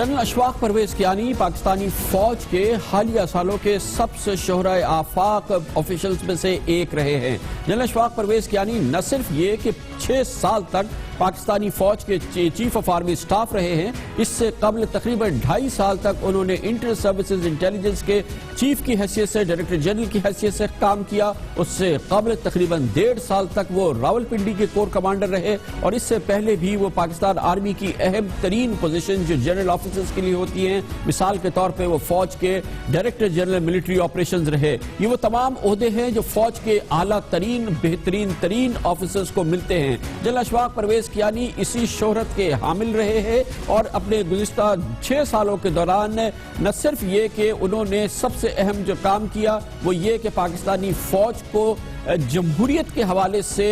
General Ashfaq Pervez Kayani Pakistani فوج کے حالیہ سالوں کے سب سے شہرۂ آفاق آفیشلز میں سے ایک رہے ہیں۔ جنرل اشفاق پرویز کیانی نہ صرف یہ کہ 6 سال تک پاکستانی فوج کے چیف آف آرمی سٹاف رہے ہیں، اس سے قبل تقریباً 2.5 سال تک انہوں نے انٹر سروسز انٹیلیجنس کے چیف کی حیثیت سے، ڈائریکٹر جنرل کی حیثیت سے کام کیا۔ اس سے قبل تقریباً 1.5 سال تک وہ راولپنڈی کے کور کمانڈر رہے، اور اس سے پہلے بھی وہ پاکستان آرمی کی اہم ترین پوزیشن جو جنرل آفیسرز کے لیے ہوتی ہیں، مثال کے طور پہ وہ فوج کے ڈائریکٹر جنرل ملٹری آپریشنز رہے۔ یہ وہ تمام عہدے ہیں جو فوج کے اعلیٰ ترین بہترین ترین آفیسرز کو ملتے ہیں۔ جنرل اشفاق پرویز کیانی اسی شہرت کے حامل رہے ہیں، اور اپنے گزشتہ 6 سالوں کے دوران نہ صرف یہ کہ انہوں نے سب سے اہم جو کام کیا وہ یہ کہ پاکستانی فوج کو جمہوریت کے حوالے سے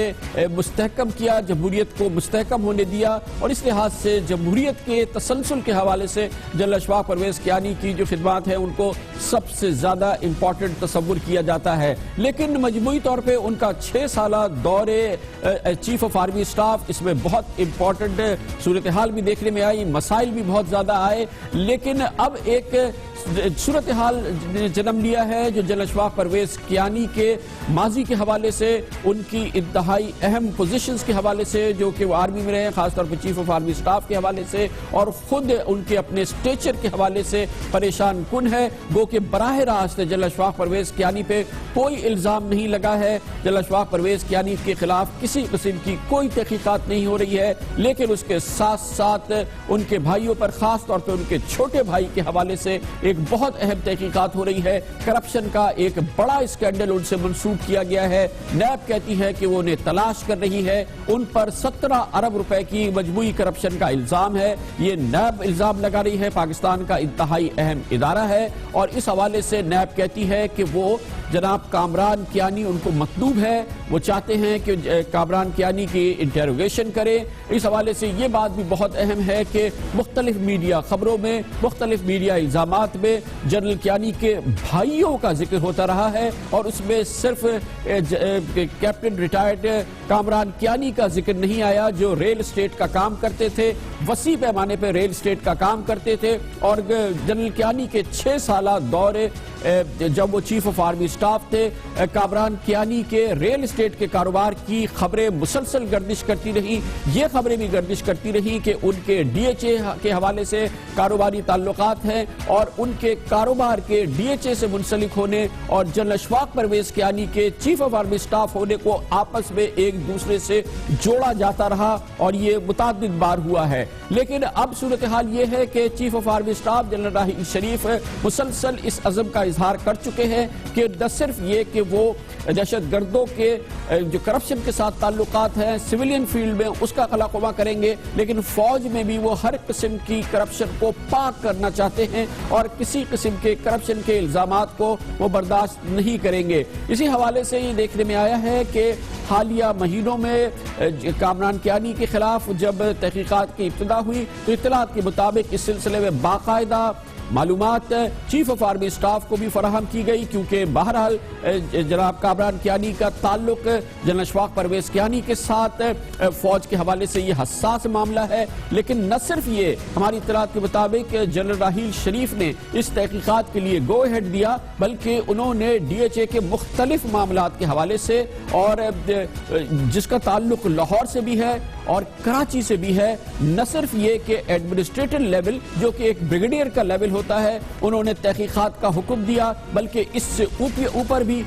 مستحکم کیا، جمہوریت کو مستحکم ہونے دیا، اور اس لحاظ سے جمہوریت کے تسلسل کے حوالے سے جنرل اشفاق پرویز کیانی کی جو خدمات ہیں ان کو سب سے زیادہ امپورٹنٹ تصور کیا جاتا ہے۔ لیکن مجموعی طور پہ ان کا 6 سالہ دورے چیف آف آرمی سٹاف، اس میں بہت امپورٹنٹ صورتحال بھی دیکھنے میں آئی، مسائل بھی بہت زیادہ آئے، لیکن اب ایک صورتحال جنم لیا ہے جو جنرل اشفاق پرویز کیانی کے ماضی کے حوالے سے، ان کی انتہائی اہم پوزیشنز کے حوالے سے جو کہ وہ آرمی میں رہے ہیں، خاص طور پر چیف آف آرمی سٹاف کے حوالے سے، اور خود ان کے اپنے سٹیچر کے حوالے سے پریشان کن ہے۔ گو کہ براہ راست جنرل اشفاق پرویز کیانی پہ کوئی الزام نہیں لگا ہے، جنرل اشفاق پرویز کیانی کے خلاف کسی قسم کی کوئی تحقیقات نہیں ہو رہی ہے، لیکن اس کے ساتھ ساتھ ان کے بھائیوں پر، خاص طور پہ ان کے چھوٹے بھائی کے حوالے سے ایک بہت اہم تحقیقات ہو رہی ہے۔ کرپشن کا ایک بڑا اسکینڈل ان سے منسوب کیا گیا ہے۔ نیب کہتی ہے کہ وہ انہیں تلاش کر رہی ہے، ان پر 17 ارب روپے کی مجموعی کرپشن کا الزام ہے۔ یہ نیب الزام لگا رہی ہے، پاکستان کا انتہائی اہم ادارہ ہے، اور اس حوالے سے نیب کہتی ہے کہ وہ جناب کامران کیانی ان کو مطلوب ہے، وہ چاہتے ہیں کہ کامران کیانی کی انٹیروگیشن کرے۔ اس حوالے سے یہ بات بھی بہت اہم ہے کہ مختلف میڈیا خبروں میں، مختلف میڈیا الزامات میں جنرل کیانی کے بھائیوں کا ذکر ہوتا رہا ہے، اور اس میں صرف کیپٹن ریٹائرڈ کامران کیانی کا ذکر نہیں آیا جو ریل اسٹیٹ کا کام کرتے تھے، وسیع پیمانے پہ ریل اسٹیٹ کا کام کرتے تھے، اور جنرل کیانی کے 6 سالہ دورے جب وہ چیف آف آرمی سٹاف تھے، کامران کیانی کے ریل اسٹیٹ کے کاروبار کی خبریں مسلسل گردش کرتی رہی۔ یہ خبریں بھی گردش کرتی رہی کہ ان کے ڈی ایچ اے کے حوالے سے کاروباری تعلقات ہیں، اور ان کے کاروبار کے ڈی ایچ اے سے منسلک ہونے اور جنرل اشفاق پرویز کیانی کے چیف آف آرمی سٹاف ہونے کو آپس میں ایک دوسرے سے جوڑا جاتا رہا، اور یہ متعدد بار ہوا ہے۔ لیکن اب صورتحال یہ ہے کہ chief of army staff general Raheel Sharif مسلسل اس عزم کا اظہار کر چکے ہیں کہ نہ صرف یہ کہ وہ دہشت گردوں کے جو کرپشن کے ساتھ تعلقات ہیں سویلین فیلڈ میں اس کا خلاقہ کریں گے، لیکن فوج میں بھی وہ ہر قسم کی کرپشن کو پاک کرنا چاہتے ہیں، اور کسی قسم کے کرپشن کے الزامات کو وہ برداشت نہیں کریں گے۔ اسی حوالے سے یہ دیکھنے میں آیا ہے کہ حالیہ مہینوں میں کامران کیانی کے خلاف جب تحقیقات کی ابتدا ہوئی تو اطلاعات کے مطابق اس سلسلے میں باقاعدہ معلومات چیف آف آرمی سٹاف کو بھی فراہم کی گئی، کیونکہ بہرحال جناب کامران کیانی کا تعلق جنرل اشفاق پرویز کیانی کے ساتھ فوج کے حوالے سے یہ حساس معاملہ ہے۔ لیکن نہ صرف یہ، ہماری اطلاعات کے مطابق جنرل راحیل شریف نے اس تحقیقات کے لیے گو ہیڈ دیا، بلکہ انہوں نے ڈی ایچ اے کے مختلف معاملات کے حوالے سے، اور جس کا تعلق لاہور سے بھی ہے اور کراچی سے بھی ہے، نہ صرف یہ کہ ایڈمنسٹریٹر لیول جو کہ ایک بریگیڈیئر کا لیول ہوتا ہے انہوں نے تحقیقات کا حکم دیا، بلکہ اس سے اوپر بھی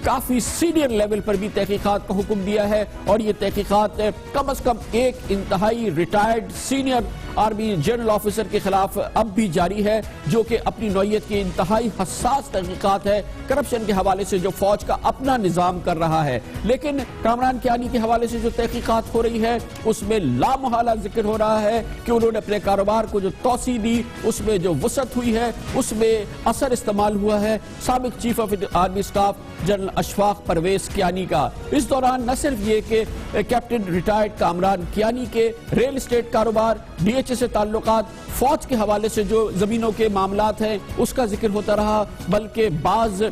کافی سینئر لیول پر بھی تحقیقات کا حکم دیا ہے، اور یہ تحقیقات کم از کم ایک انتہائی retired senior army general officer کے خلاف اب بھی جاری ہے، جو کہ اپنی نوعیت کی انتہائی حساس تحقیقات ہے کرپشن کے حوالے سے جو فوج کا اپنا نظام کر رہا ہے۔ لیکن کامران کیانی کے حوالے سے جو تحقیقات ہو رہی ہے اس میں لامحالہ ذکر ہو رہا ہے کہ انہوں نے اپنے کاروبار کو جو توسیع دی، اس میں جو وسعت ہوئی ہے، اس میں اثر استعمال ہوا ہے سابق chief of army staff general Ashfaq Pervez Kayani کا۔ اس دوران نہ صرف یہ کہ کیپٹن ریٹائرڈ کامران کیانی کے ریل اسٹیٹ کاروبار، ڈی ایچ اے سے تعلقات، فوج کے حوالے سے جو زمینوں کے معاملات ہیں اس کا ذکر ہوتا رہا، بلکہ بعض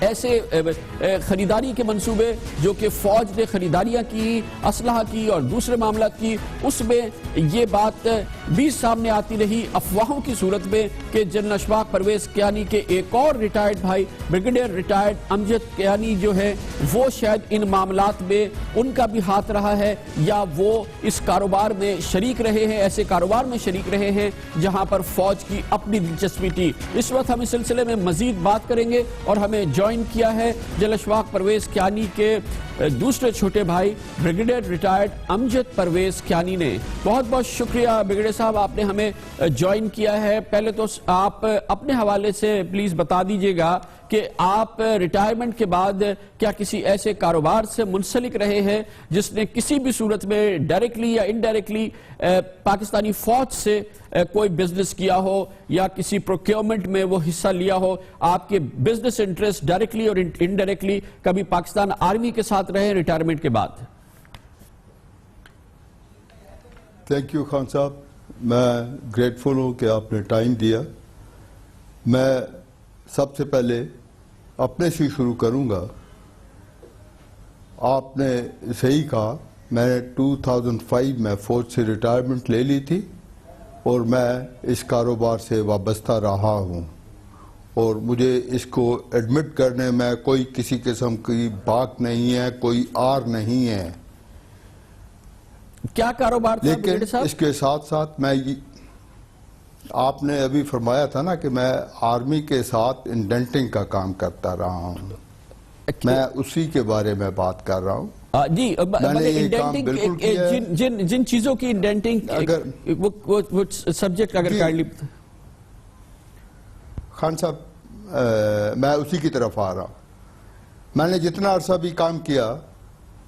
ایسے خریداری کے منصوبے جو کہ فوج نے خریداریاں کی، اسلحہ کی اور دوسرے معاملات کی، اس میں یہ بات بھی سامنے آتی رہی افواہوں کی صورت میں کہ جنرل اشفاق پرویز کیانی کے ایک اور ریٹائرڈ بھائی بریگیڈیئر ریٹائرڈ امجد کیانی جو ہے وہ شاید ان معاملات میں ان کا بھی ہاتھ رہا ہے، یا وہ اس کاروبار میں شریک رہے ہیں، ایسے کاروبار میں شریک رہے ہیں جہاں پر فوج کی اپنی دلچسپی تھی۔ اس وقت ہم اس سلسلے میں مزید بات کریں گے اور ہمیں جوائن کیا ہے جنرل اشفاق پرویز کیانی کے دوسرے چھوٹے بھائی بریگیڈیئر ریٹائرڈ امجد پرویز کیانی نے۔ بہت بہت شکریہ بریگیڈیئر صاحب، آپ نے ہمیں جوائن کیا ہے۔ پہلے تو آپ اپنے حوالے سے پلیز بتا دیجئے گا کہ آپ ریٹائرمنٹ کے بعد کیا کسی ایسے کاروبار سے منسلک رہے ہیں جس نے کسی بھی صورت میں ڈائریکٹلی یا انڈائریکٹلی پاکستانی فوج سے کوئی بزنس کیا ہو یا کسی پروکیورمنٹ میں وہ حصہ لیا ہو؟ آپ کے بزنس انٹرسٹ ڈائریکٹلی اور انڈائریکٹلی کبھی پاکستان آرمی کے ساتھ رہے ریٹائرمنٹ کے بعد؟ تھینک یو خان صاحب، میں گریٹفل ہوں کہ آپ نے ٹائم دیا۔ میں سب سے پہلے اپنے سے شروع کروں گا۔ آپ نے صحیح کہا، میں نے 2005 میں فوج سے ریٹائرمنٹ لے لی تھی اور میں اس کاروبار سے وابستہ رہا ہوں، اور مجھے اس کو ایڈمٹ کرنے میں کوئی کسی قسم کی باک نہیں ہے، کوئی آر نہیں ہے۔ کیا کاروبار تھا لیکن اس کے ساتھ ساتھ میں آپ نے ابھی فرمایا تھا نا کہ میں آرمی کے ساتھ انڈینٹنگ کا کام کرتا رہا ہوں، میں اسی کے بارے میں بات کر رہا ہوں۔ جی، میں نے یہ کام بالکل کیا ہے۔ جن چیزوں کی انڈینٹنگ وہ سبجیکٹ اگر کائنڈلی خان صاحب، میں اسی کی طرف آ رہا ہوں۔ میں نے جتنا عرصہ بھی کام کیا،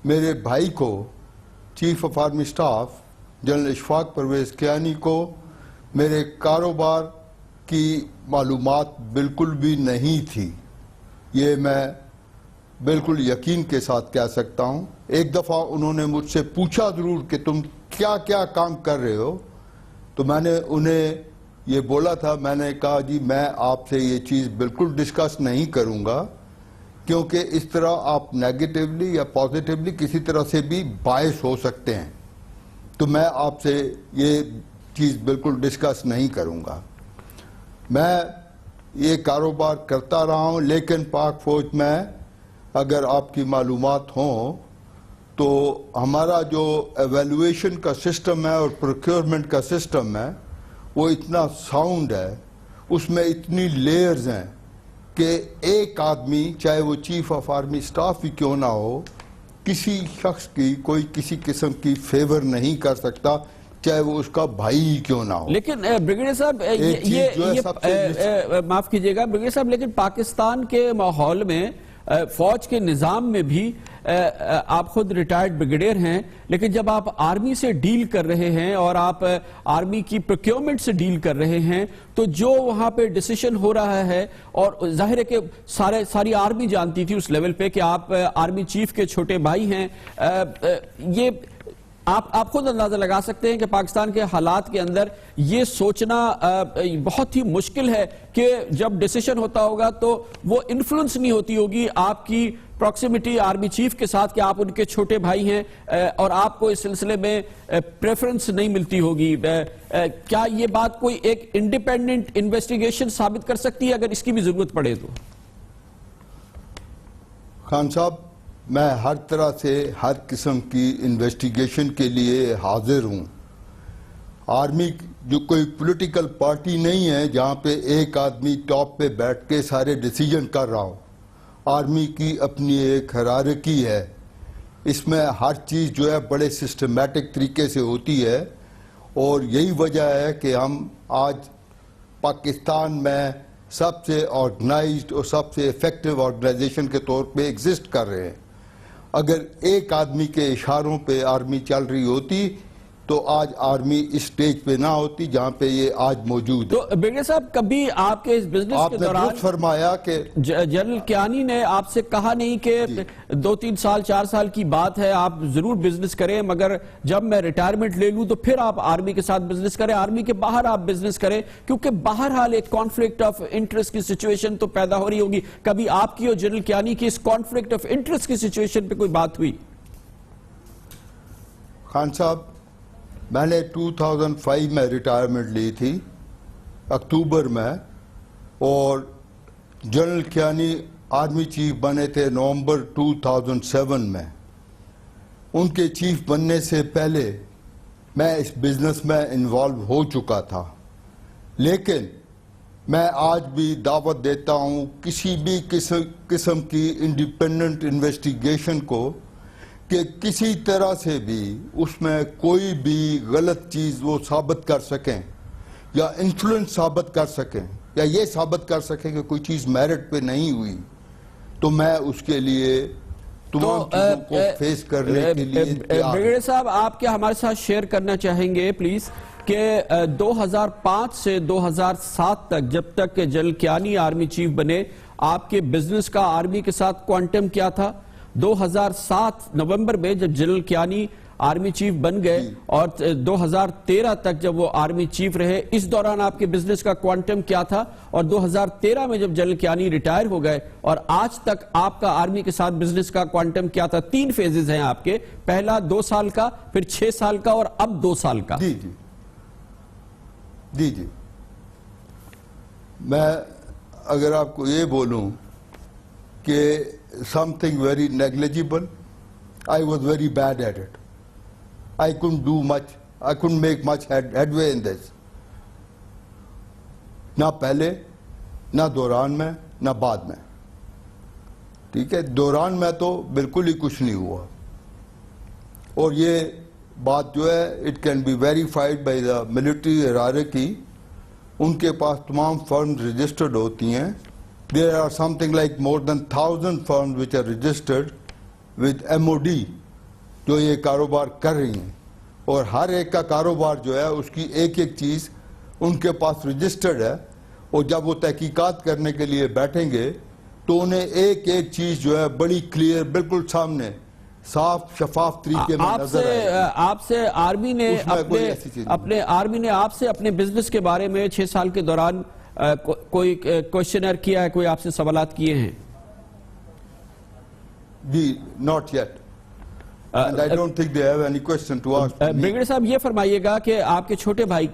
میرے بھائی کو chief of army staff general Ashfaq Pervez Kayani کو میرے کاروبار کی معلومات بالکل بھی نہیں تھی، یہ میں بالکل یقین کے ساتھ کہہ سکتا ہوں۔ ایک دفعہ انہوں نے مجھ سے پوچھا ضرور کہ تم کیا کیا کام کر رہے ہو، تو میں نے انہیں یہ بولا تھا، میں نے کہا جی میں آپ سے یہ چیز بالکل ڈسکس نہیں کروں گا، کیونکہ اس طرح آپ نیگیٹیولی یا پازیٹیولی کسی طرح سے بھی باعث ہو سکتے ہیں، تو میں آپ سے یہ چیز بالکل ڈسکس نہیں کروں گا۔ میں یہ کاروبار کرتا رہا ہوں، لیکن پاک فوج میں اگر آپ کی معلومات ہوں تو ہمارا جو ایویلویشن کا سسٹم ہے اور پروکیورمنٹ کا سسٹم ہے وہ اتنا ساؤنڈ ہے، اس میں اتنی لیئرز ہیں کہ ایک آدمی چاہے وہ چیف آف آرمی سٹاف ہی کیوں نہ ہو، کسی شخص کی کوئی کسی قسم کی فیور نہیں کر سکتا، چاہے وہ اس کا بھائی ہی کیوں نہ ہو۔ لیکن بریگیڈیئر صاحب یہ معاف کیجئے گا بریگیڈیئر صاحب، لیکن پاکستان کے ماحول میں فوج کے نظام میں بھی آپ خود ریٹائرڈ بریگیڈیئر ہیں، لیکن جب آپ آرمی سے ڈیل کر رہے ہیں اور آپ آرمی کی پروکیورمنٹ سے ڈیل کر رہے ہیں، تو جو وہاں پہ ڈیسیشن ہو رہا ہے، اور ظاہر ہے کہ ساری آرمی جانتی تھی اس لیول پہ کہ آپ آرمی چیف کے چھوٹے بھائی ہیں، یہ آپ خود اندازہ لگا سکتے ہیں کہ پاکستان کے حالات کے اندر یہ سوچنا بہت ہی مشکل ہے کہ جب ڈیسیشن ہوتا ہوگا تو وہ انفلوئنس نہیں ہوتی ہوگی آپ کی پروکسیمیٹی آرمی چیف کے ساتھ کہ آپ ان کے چھوٹے بھائی ہیں اور آپ کو اس سلسلے میں پریفرنس نہیں ملتی ہوگی۔ کیا یہ بات کوئی ایک انڈیپینڈنٹ انویسٹیگیشن ثابت کر سکتی ہے اگر اس کی بھی ضرورت پڑے تو؟ خان صاحب، میں ہر طرح سے ہر قسم کی انویسٹیگیشن کے لیے حاضر ہوں۔ آرمی جو کوئی پولیٹیکل پارٹی نہیں ہے جہاں پہ ایک آدمی ٹاپ پہ بیٹھ کے سارے ڈیسیجن کر رہا ہو۔ آرمی کی اپنی ایک ہیرارکی ہے، اس میں ہر چیز جو ہے بڑے سسٹمیٹک طریقے سے ہوتی ہے، اور یہی وجہ ہے کہ ہم آج پاکستان میں سب سے آرگنائزڈ اور سب سے ایفیکٹو آرگنائزیشن کے طور پہ ایگزسٹ کر رہے ہیں۔ اگر ایک آدمی کے اشاروں پہ آرمی چل رہی ہوتی تو آج آرمی اس سٹیج پہ نہ ہوتی جہاں پہ یہ آج موجود ہے. تو برگیڈیئر صاحب کبھی آپ کے اس بزنس آپ کے نے دوران درست فرمایا کہ جنرل کیانی نے آپ سے کہا نہیں کہ 2-3 سال 4 سال کی بات ہے آپ ضرور بزنس کریں مگر جب میں ریٹائرمنٹ لے لوں تو پھر آپ آرمی کے ساتھ بزنس کریں, آرمی کے باہر آپ بزنس کریں, کیونکہ بہرحال ایک کانفلکٹ آف انٹرسٹ کی سچویشن تو پیدا ہو رہی ہوگی. کبھی آپ کی اور جنرل کیانی کی اس کانفلکٹ آف انٹرسٹ کی سچویشن پہ کوئی بات ہوئی؟ خان صاحب, میں نے 2005 میں ریٹائرمنٹ لی تھی اکتوبر میں, اور جنرل کیانی آرمی چیف بنے تھے نومبر 2007 میں. ان کے چیف بننے سے پہلے میں اس بزنس میں انوالو ہو چکا تھا, لیکن میں آج بھی دعوت دیتا ہوں کسی بھی قسم کی انڈیپینڈنٹ انویسٹیگیشن کو کہ کسی طرح سے بھی اس میں کوئی بھی غلط چیز وہ ثابت کر سکیں یا انفلوئنس ثابت کر سکیں یا یہ ثابت کر سکیں کہ کوئی چیز میرٹ پہ نہیں ہوئی, تو میں اس کے لیے تمام چیزوں کو فیس کرنے کے لیے تیار ہوں. برگیڈیئر صاحب آپ کیا ہمارے ساتھ شیئر کرنا چاہیں گے پلیز کہ 2005 سے 2007 تک جب تک کہ جنرل کیانی آرمی چیف بنے آپ کے بزنس کا آرمی کے ساتھ کوانٹم کیا تھا؟ 2007 نومبر میں جب جنرل کیانی آرمی چیف بن گئے اور 2013 تک جب وہ آرمی چیف رہے, اس دوران آپ کے بزنس کا کوانٹم کیا تھا؟ اور 2013 میں جب جنرل کیانی ریٹائر ہو گئے اور آج تک آپ کا آرمی کے ساتھ بزنس کا کوانٹم کیا تھا؟ 3 فیزز ہیں آپ کے, پہلا 2 سال کا, پھر 6 سال کا اور اب 2 سال کا. جی میں اگر آپ کو یہ بولوں کہ something very negligible, I was very bad at it. I couldn't do much, I couldn't make much headway in this. نہ پہلے, نہ دوران میں, نہ بعد میں. ٹھیک ہے, دوران میں تو بالکل ہی کچھ نہیں ہوا, اور یہ بات جو ہے it can be verified by the military hierarchy. ان کے پاس تمام فرمز رجسٹرڈ ہوتی ہیں. There are something like more than 1,000 firms which are registered with MOD جو یہ کاروبار کر رہی ہیں, اور ہر ایک کا کاروبار جو ہے اس کی ایک ایک چیز ان کے پاس رجسٹرڈ ہے, اور جب وہ تحقیقات کرنے کے لیے بیٹھیں گے تو انہیں ایک ایک چیز جو ہے بڑی کلیئر بالکل سامنے صاف شفاف طریقے میں نظر آئے. آپ سے آرمی نے آپ سے اپنے بزنس کے بارے میں 6 سال کے دوران کوئی کوشچنر کیا ہے, کوئی آپ سے سوالات کیے ہیں؟ جی, not yet. And I don't think they have any question to ask me. Brigadier صاحب یہ فرمائیے گا کہ آپ کے چھوٹے بھائی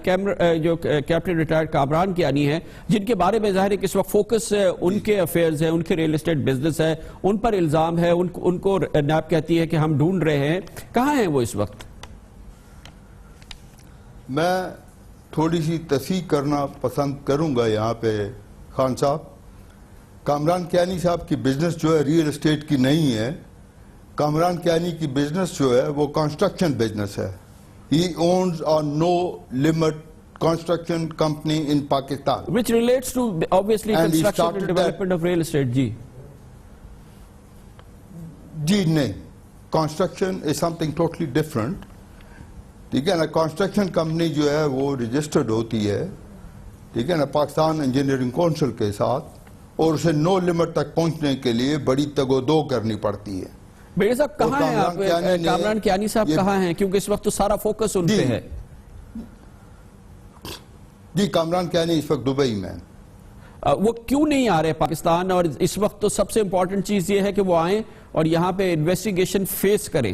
جو کیپٹن ریٹائرڈ کامران کیانی ہیں, جن کے بارے میں ظاہر ہے کہ اس وقت فوکس ان کے افیئرز ہیں, ان کے ریل اسٹیٹ بزنس ہے, ان پر الزام ہے, ان کو نیب کہتی ہے کہ ہم ڈھونڈ رہے ہیں, کہاں ہیں وہ اس وقت؟ میں تھوڑی سی تصحیح کرنا پسند کروں گا یہاں پہ خان صاحب. کامران کیانی صاحب کی بزنس جو ہے ریل اسٹیٹ کی نہیں ہے. کامران کیانی کی بزنس جو ہے وہ کنسٹرکشن بزنس ہے. He owns a no limit construction company in Pakistan. Which relates to obviously construction and development of real estate. جی نہیں, construction is something totally different. ٹھیک ہے نا, کنسٹرکشن کمپنی جو ہے وہ رجسٹرڈ ہوتی ہے, ٹھیک ہے نا, پاکستان انجینئرنگ کونسل کے ساتھ, اور اسے نو لمٹ تک پہنچنے کے لیے بڑی تگ و دو کرنی پڑتی ہے. بھائی صاحب کہاں ہیں آپ؟ کامران کیانی صاحب کہاں ہیں؟ کیونکہ اس وقت تو سارا فوکس ان پہ ہے. جی, کامران کیانی اس وقت دبئی میں. وہ کیوں نہیں آ رہے پاکستان؟ اور اس وقت تو سب سے امپورٹنٹ چیز یہ ہے کہ وہ آئیں اور یہاں پہ انویسٹیگیشن فیس کریں.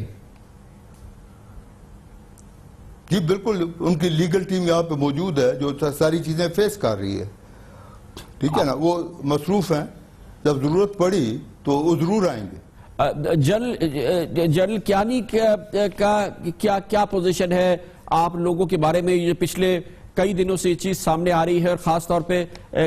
جی بالکل, ان کی لیگل ٹیم یہاں پہ موجود ہے جو ساری چیزیں فیس کر رہی ہے. ٹھیک ہے نا, وہ مصروف ہیں, جب ضرورت پڑی تو وہ ضرور آئیں گے. جنرل کیانی کا کیا پوزیشن ہے آپ لوگوں کے بارے میں؟ یہ پچھلے کئی دنوں سے یہ چیز سامنے آ رہی ہے, اور خاص طور پہ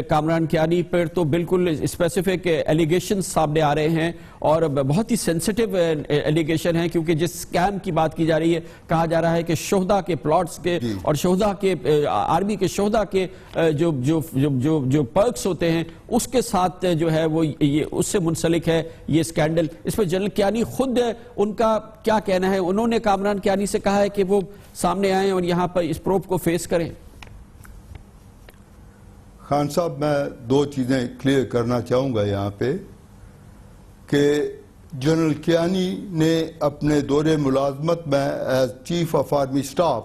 کامران کیانی پر تو بالکل اسپیسیفک ایلیگیشن سامنے آ رہے ہیں اور بہت ہی سینسٹیو ایلیگیشن ہیں کیونکہ جس اسکیم کی بات کی جا رہی ہے کہا جا رہا ہے کہ شہداء کے پلاٹس کے اور شہداء کے آرمی کے شہداء کے جو پرکس ہوتے ہیں اس کے ساتھ جو ہے وہ اس سے منسلک ہے یہ اسکینڈل. اس پر جنرل کیانی خود ان کا کیا کہنا ہے؟ انہوں نے کامران کیانی سے کہا ہے کہ وہ سامنے آئیں اور یہاں پر اس پروب کو فیس کریں. خان صاحب میں دو چیزیں کلیئر کرنا چاہوں گا یہاں پہ کہ جنرل کیانی نے اپنے دور ملازمت میں as chief of army staff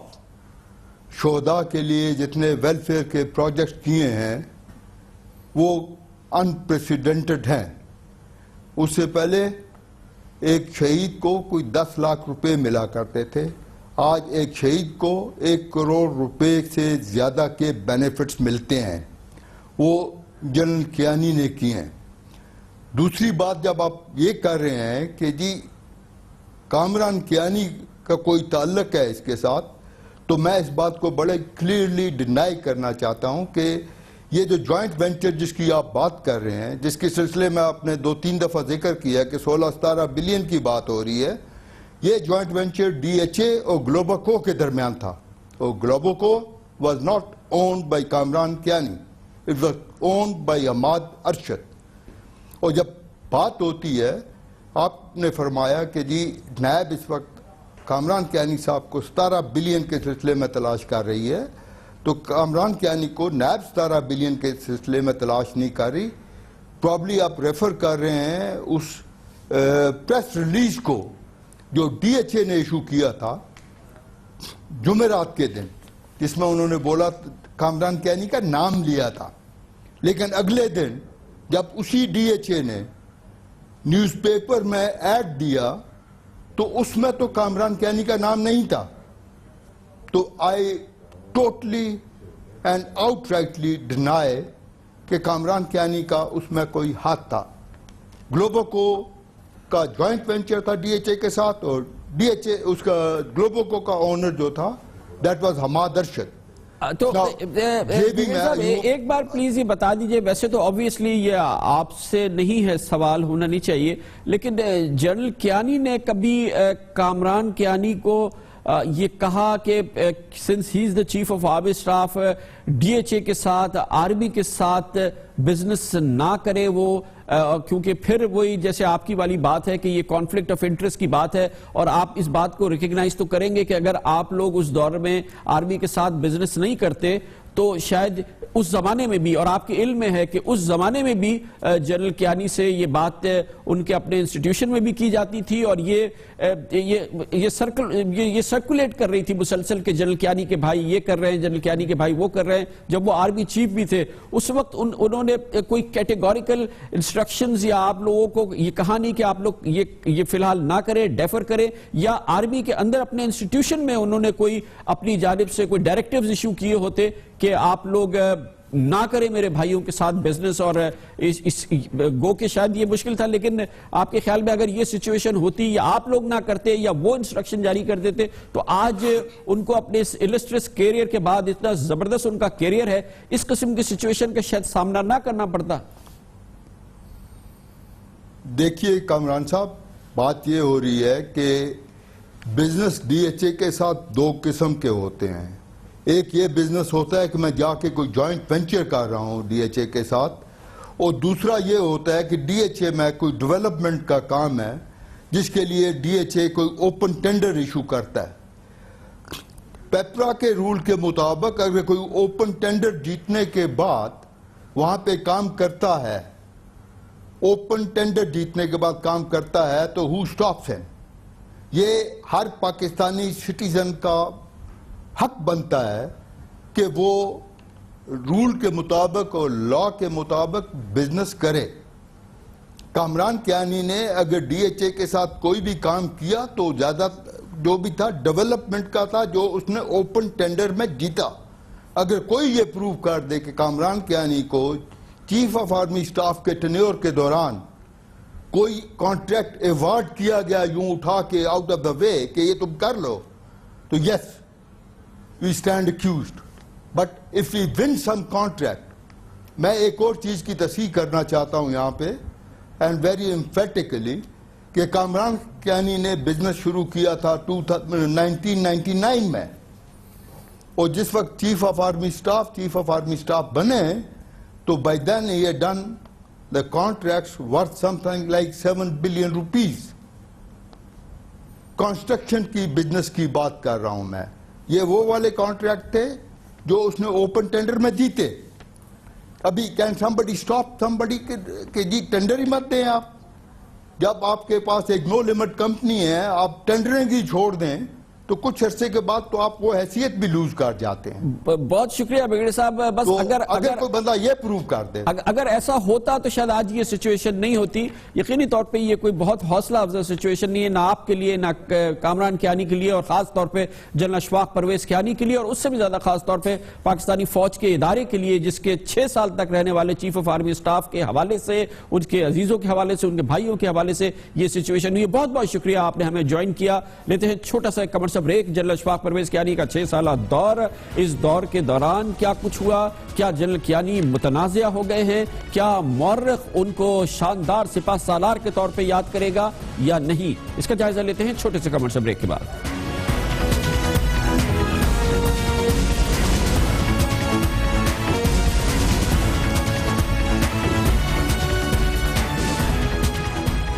شہداء کے لیے جتنے ویلفیئر کے پروجیکٹ کیے ہیں وہ انپریسیڈنٹڈ ہیں. اس سے پہلے ایک شہید کو کوئی 10 لاکھ روپے ملا کرتے تھے. آج ایک شہید کو 1 کروڑ روپے سے زیادہ کے بینیفٹس ملتے ہیں. وہ جنرل کیانی نے کیے ہیں. دوسری بات جب آپ یہ کر رہے ہیں کہ جی کامران کیانی کا کوئی تعلق ہے اس کے ساتھ تو میں اس بات کو بڑے کلیئرلی ڈینائی کرنا چاہتا ہوں کہ یہ جو جوائنٹ وینچر جس کی آپ بات کر رہے ہیں جس کے سلسلے میں آپ نے 2-3 دفعہ ذکر کیا کہ 16-17 بلین کی بات ہو رہی ہے, یہ joint venture D H A اور گلوبوکو کے درمیان تھا. اور Globoco was not owned by Kamran Kayani, it was owned by Hammad Arshad. اور جب بات ہوتی ہے آپ نے فرمایا کہ جی نیب اس وقت کامران کیانی صاحب کو 17 بلین کے سلسلے میں تلاش کر رہی ہے, تو کامران کیانی کو نیب 17 بلین کے سلسلے میں تلاش نہیں کر رہی. پرابلی آپ ریفر کر رہے ہیں اس پریس ریلیز کو جو ڈی ایچ اے نے ایشو کیا تھا جمعرات کے دن, جس میں انہوں نے بولا کامران کیانی کا نام لیا تھا, لیکن اگلے دن جب اسی ڈی ایچ اے نے نیوز پیپر میں ایڈ دیا تو اس میں تو کامران کیانی کا نام نہیں تھا. تو I totally and out rightly deny کہ کامران کیانی کا اس میں کوئی ہاتھ تھا. گلوبوکو کا جوائنٹ وینچر تھا ڈی ایچ اے کے ساتھ, اور ڈی ایچ اے اس کا گلوبوکو کا اونر جو تھا دیٹ واز حماد ارشد. تو ایک بار پلیز یہ بتا دیجئے, ویسے تو obviously یہ آپ سے نہیں ہے, سوال ہونا نہیں چاہیے, لیکن جنرل کیانی نے کبھی کامران کیانی کو یہ کہا کہ since he is the chief of army staff D H A کے ساتھ آرمی کے ساتھ بزنس نہ کرے وہ, کیونکہ پھر وہی جیسے آپ کی والی بات ہے کہ یہ کانفلکٹ آف انٹرسٹ کی بات ہے, اور آپ اس بات کو ریکگنائز تو کریں گے کہ اگر آپ لوگ اس دور میں آرمی کے ساتھ بزنس نہیں کرتے تو شاید اس زمانے میں بھی, اور آپ کے علم میں ہے کہ اس زمانے میں بھی جنرل کیانی سے یہ بات ان کے اپنے انسٹیٹیوشن میں بھی کی جاتی تھی, اور یہ سرکولیٹ کر رہی تھی مسلسل کہ جنرل کیانی کے بھائی یہ کر رہے ہیں, جنرل کیانی کے بھائی وہ کر رہے ہیں. جب وہ آرمی چیف بھی تھے اس وقت انہوں نے کوئی کیٹیگوریکل انسٹرکشنز یا آپ لوگوں کو یہ کہا نہیں کہ آپ لوگ یہ فی الحال نہ کریں, ڈیفر کریں, یا آرمی کے اندر اپنے انسٹیٹیوشن میں انہوں نے کوئی اپنی جانب سے کوئی ڈائریکٹیوز ایشو کیے ہوتے کہ آپ لوگ نہ کریں میرے بھائیوں کے ساتھ بزنس, اور گو کہ شاید یہ مشکل تھا, لیکن آپ کے خیال میں اگر یہ سچویشن ہوتی یا آپ لوگ نہ کرتے یا وہ انسٹرکشن جاری کر دیتے تو آج ان کو اپنے اس السٹریس کیریئر کے بعد اتنا زبردست ان کا کیریئر ہے, اس قسم کی سچویشن کا شاید سامنا نہ کرنا پڑتا. دیکھیے کامران صاحب, بات یہ ہو رہی ہے کہ بزنس ڈی ایچ اے کے ساتھ 2 قسم کے ہوتے ہیں. ایک یہ بزنس ہوتا ہے کہ میں جا کے کوئی جوائنٹ وینچر کر رہا ہوں ڈی ایچ اے کے ساتھ, اور دوسرا یہ ہوتا ہے کہ ڈی ایچ اے میں کوئی ڈیولپمنٹ کا کام ہے جس کے لیے ڈی ایچ اے کوئی اوپن ٹینڈر ایشو کرتا ہے. پیپرا کے رول کے مطابق اگر کوئی اوپن ٹینڈر جیتنے کے بعد وہاں پہ کام کرتا ہے, اوپن ٹینڈر جیتنے کے بعد کام کرتا ہے, تو ہو سٹاپس ہم. یہ ہر پاکستانی سٹیزن کا حق بنتا ہے کہ وہ رول کے مطابق اور لا کے مطابق بزنس کرے. کامران کیانی نے اگر ڈی ایچ اے کے ساتھ کوئی بھی کام کیا تو زیادہ جو بھی تھا ڈیولپمنٹ کا تھا جو اس نے اوپن ٹینڈر میں جیتا. اگر کوئی یہ پروو کر دے کہ کامران کیانی کو چیف آف آرمی سٹاف کے ٹینیور کے دوران کوئی کانٹریکٹ ایوارڈ کیا گیا یوں اٹھا کے آؤٹ آف دا وے کہ یہ تم کر لو, تو یس we stand accused. But if we win some contract میں ایک اور چیز کی تصحیح کرنا چاہتا ہوں یہاں پہ اینڈ ویری امفیٹیکلی کہ کامران کیانی نے بزنس شروع کیا تھا 1999 میں، اور جس وقت چیف آف آرمی اسٹاف بنے تو by then he had done the contracts worth something like 7 billion rupees. Construction کی بزنس کی بات کر رہا ہوں میں. یہ وہ والے کانٹریکٹ تھے جو اس نے اوپن ٹینڈر میں جیتے. ابھی کین somebody stop somebody کہ جی ٹینڈر ہی مت دیں آپ؟ جب آپ کے پاس ایک نو لمٹ کمپنی ہے، آپ ٹینڈریں بھی چھوڑ دیں تو کچھ عرصے کے بعد تو آپ وہ حیثیت بھی لوز کر جاتے ہیں. بہت شکریہ بگڑی صاحب. بس اگر کوئی بندہ یہ پروو کر دے، اگر ایسا ہوتا تو شاید آج یہ سچویشن نہیں ہوتی. یقینی طور پہ یہ کوئی بہت حوصلہ افزا سچویشن نہیں ہے، نہ آپ کے لیے، نہ کامران کیانی کے لیے، اور خاص طور پہ جنرل اشفاق پرویز کیانی کے لیے، اور اس سے بھی زیادہ خاص طور پہ پاکستانی فوج کے ادارے کے لیے، جس کے 6 سال تک رہنے والے چیف آف آرمی اسٹاف کے حوالے سے، ان کے عزیزوں کے حوالے سے، ان کے بھائیوں کے حوالے سے یہ سچویشن ہوئی. بہت بہت شکریہ، آپ نے ہمیں جوائن کیا. لیتے ہیں چھوٹا سا commercial break. General Ashfaq Pervez Kayani کا 6 سالہ دور، اس دور کے دوران کیا کچھ ہوا؟ کیا جنرل کیانی متنازع ہو گئے ہیں؟ کیا مورخ ان کو شاندار سپاہ سالار کے طور پہ یاد کرے گا یا نہیں؟ اس کا جائزہ لیتے ہیں چھوٹے سے کمرشل بریک کے بعد.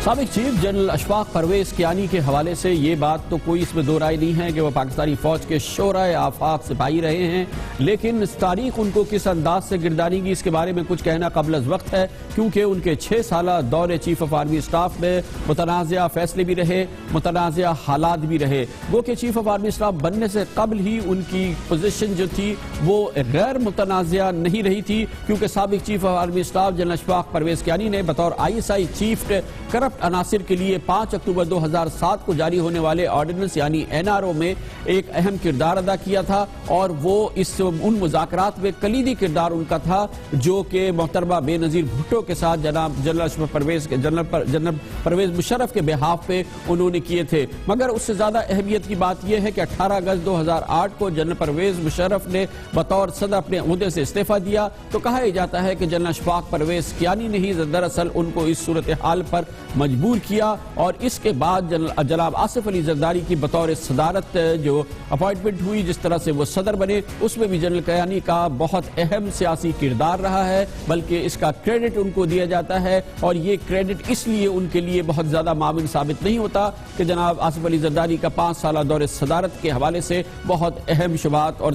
سابق چیف جنرل اشفاق پرویز کیانی کے حوالے سے یہ بات تو کوئی اس میں دو رائے نہیں ہے کہ وہ پاکستانی فوج کے شعراء آفاق سپاہی رہے ہیں، لیکن تاریخ ان کو کس انداز سے گردانی گی اس کے بارے میں کچھ کہنا قبل از وقت ہے، کیونکہ ان کے 6 سالہ دور چیف آف آرمی اسٹاف میں متنازع فیصلے بھی رہے، متنازع حالات بھی رہے. وہ کہ چیف آف آرمی اسٹاف بننے سے قبل ہی ان کی پوزیشن جو تھی وہ غیر متنازع نہیں رہی تھی، کیونکہ سابق chief of army staff general Ashfaq Pervez Kayani نے بطور ISI چیف کرپٹ عناصر کے لیے 5 اکتوبر 2007 کو جاری ہونے والے آرڈیننس یعنی NRO میں ایک اہم کردار ادا کیا تھا، اور وہ ان مذاکرات میں کلیدی کردار ان کا تھا جو کہ محترمہ بے نظیر بھٹو کے ساتھ جناب جنرل پرویز مشرف کے بہاف پہ انہوں نے کیے تھے. مگر اس سے زیادہ اہمیت کی بات یہ ہے کہ 18 اگست 2008 کو جنرل پرویز مشرف نے بطور صدر اپنے عہدے سے استعفیٰ دیا تو کہا جاتا ہے کہ جنرل اشفاق پرویز کیانی نے ہی دراصل ان کو اس صورتحال پر مجبور کیا، اور اس کے بعد جناب آصف علی زرداری کی بطور صدارت جو اپوائنٹمنٹ ہوئی، جس طرح سے وہ صدر بنے، اس میں بھی جنرل کیانی کا بہت اہم سیاسی کردار رہا ہے، بلکہ اس کا کریڈٹ ان کو دیا جاتا ہے. اور یہ کریڈٹ اس لیے ان کے لیے بہت زیادہ معاون ثابت نہیں ہوتا کہ جناب آصف علی زرداری کا 5 سالہ دور صدارت کے حوالے سے بہت اہم شبہات اور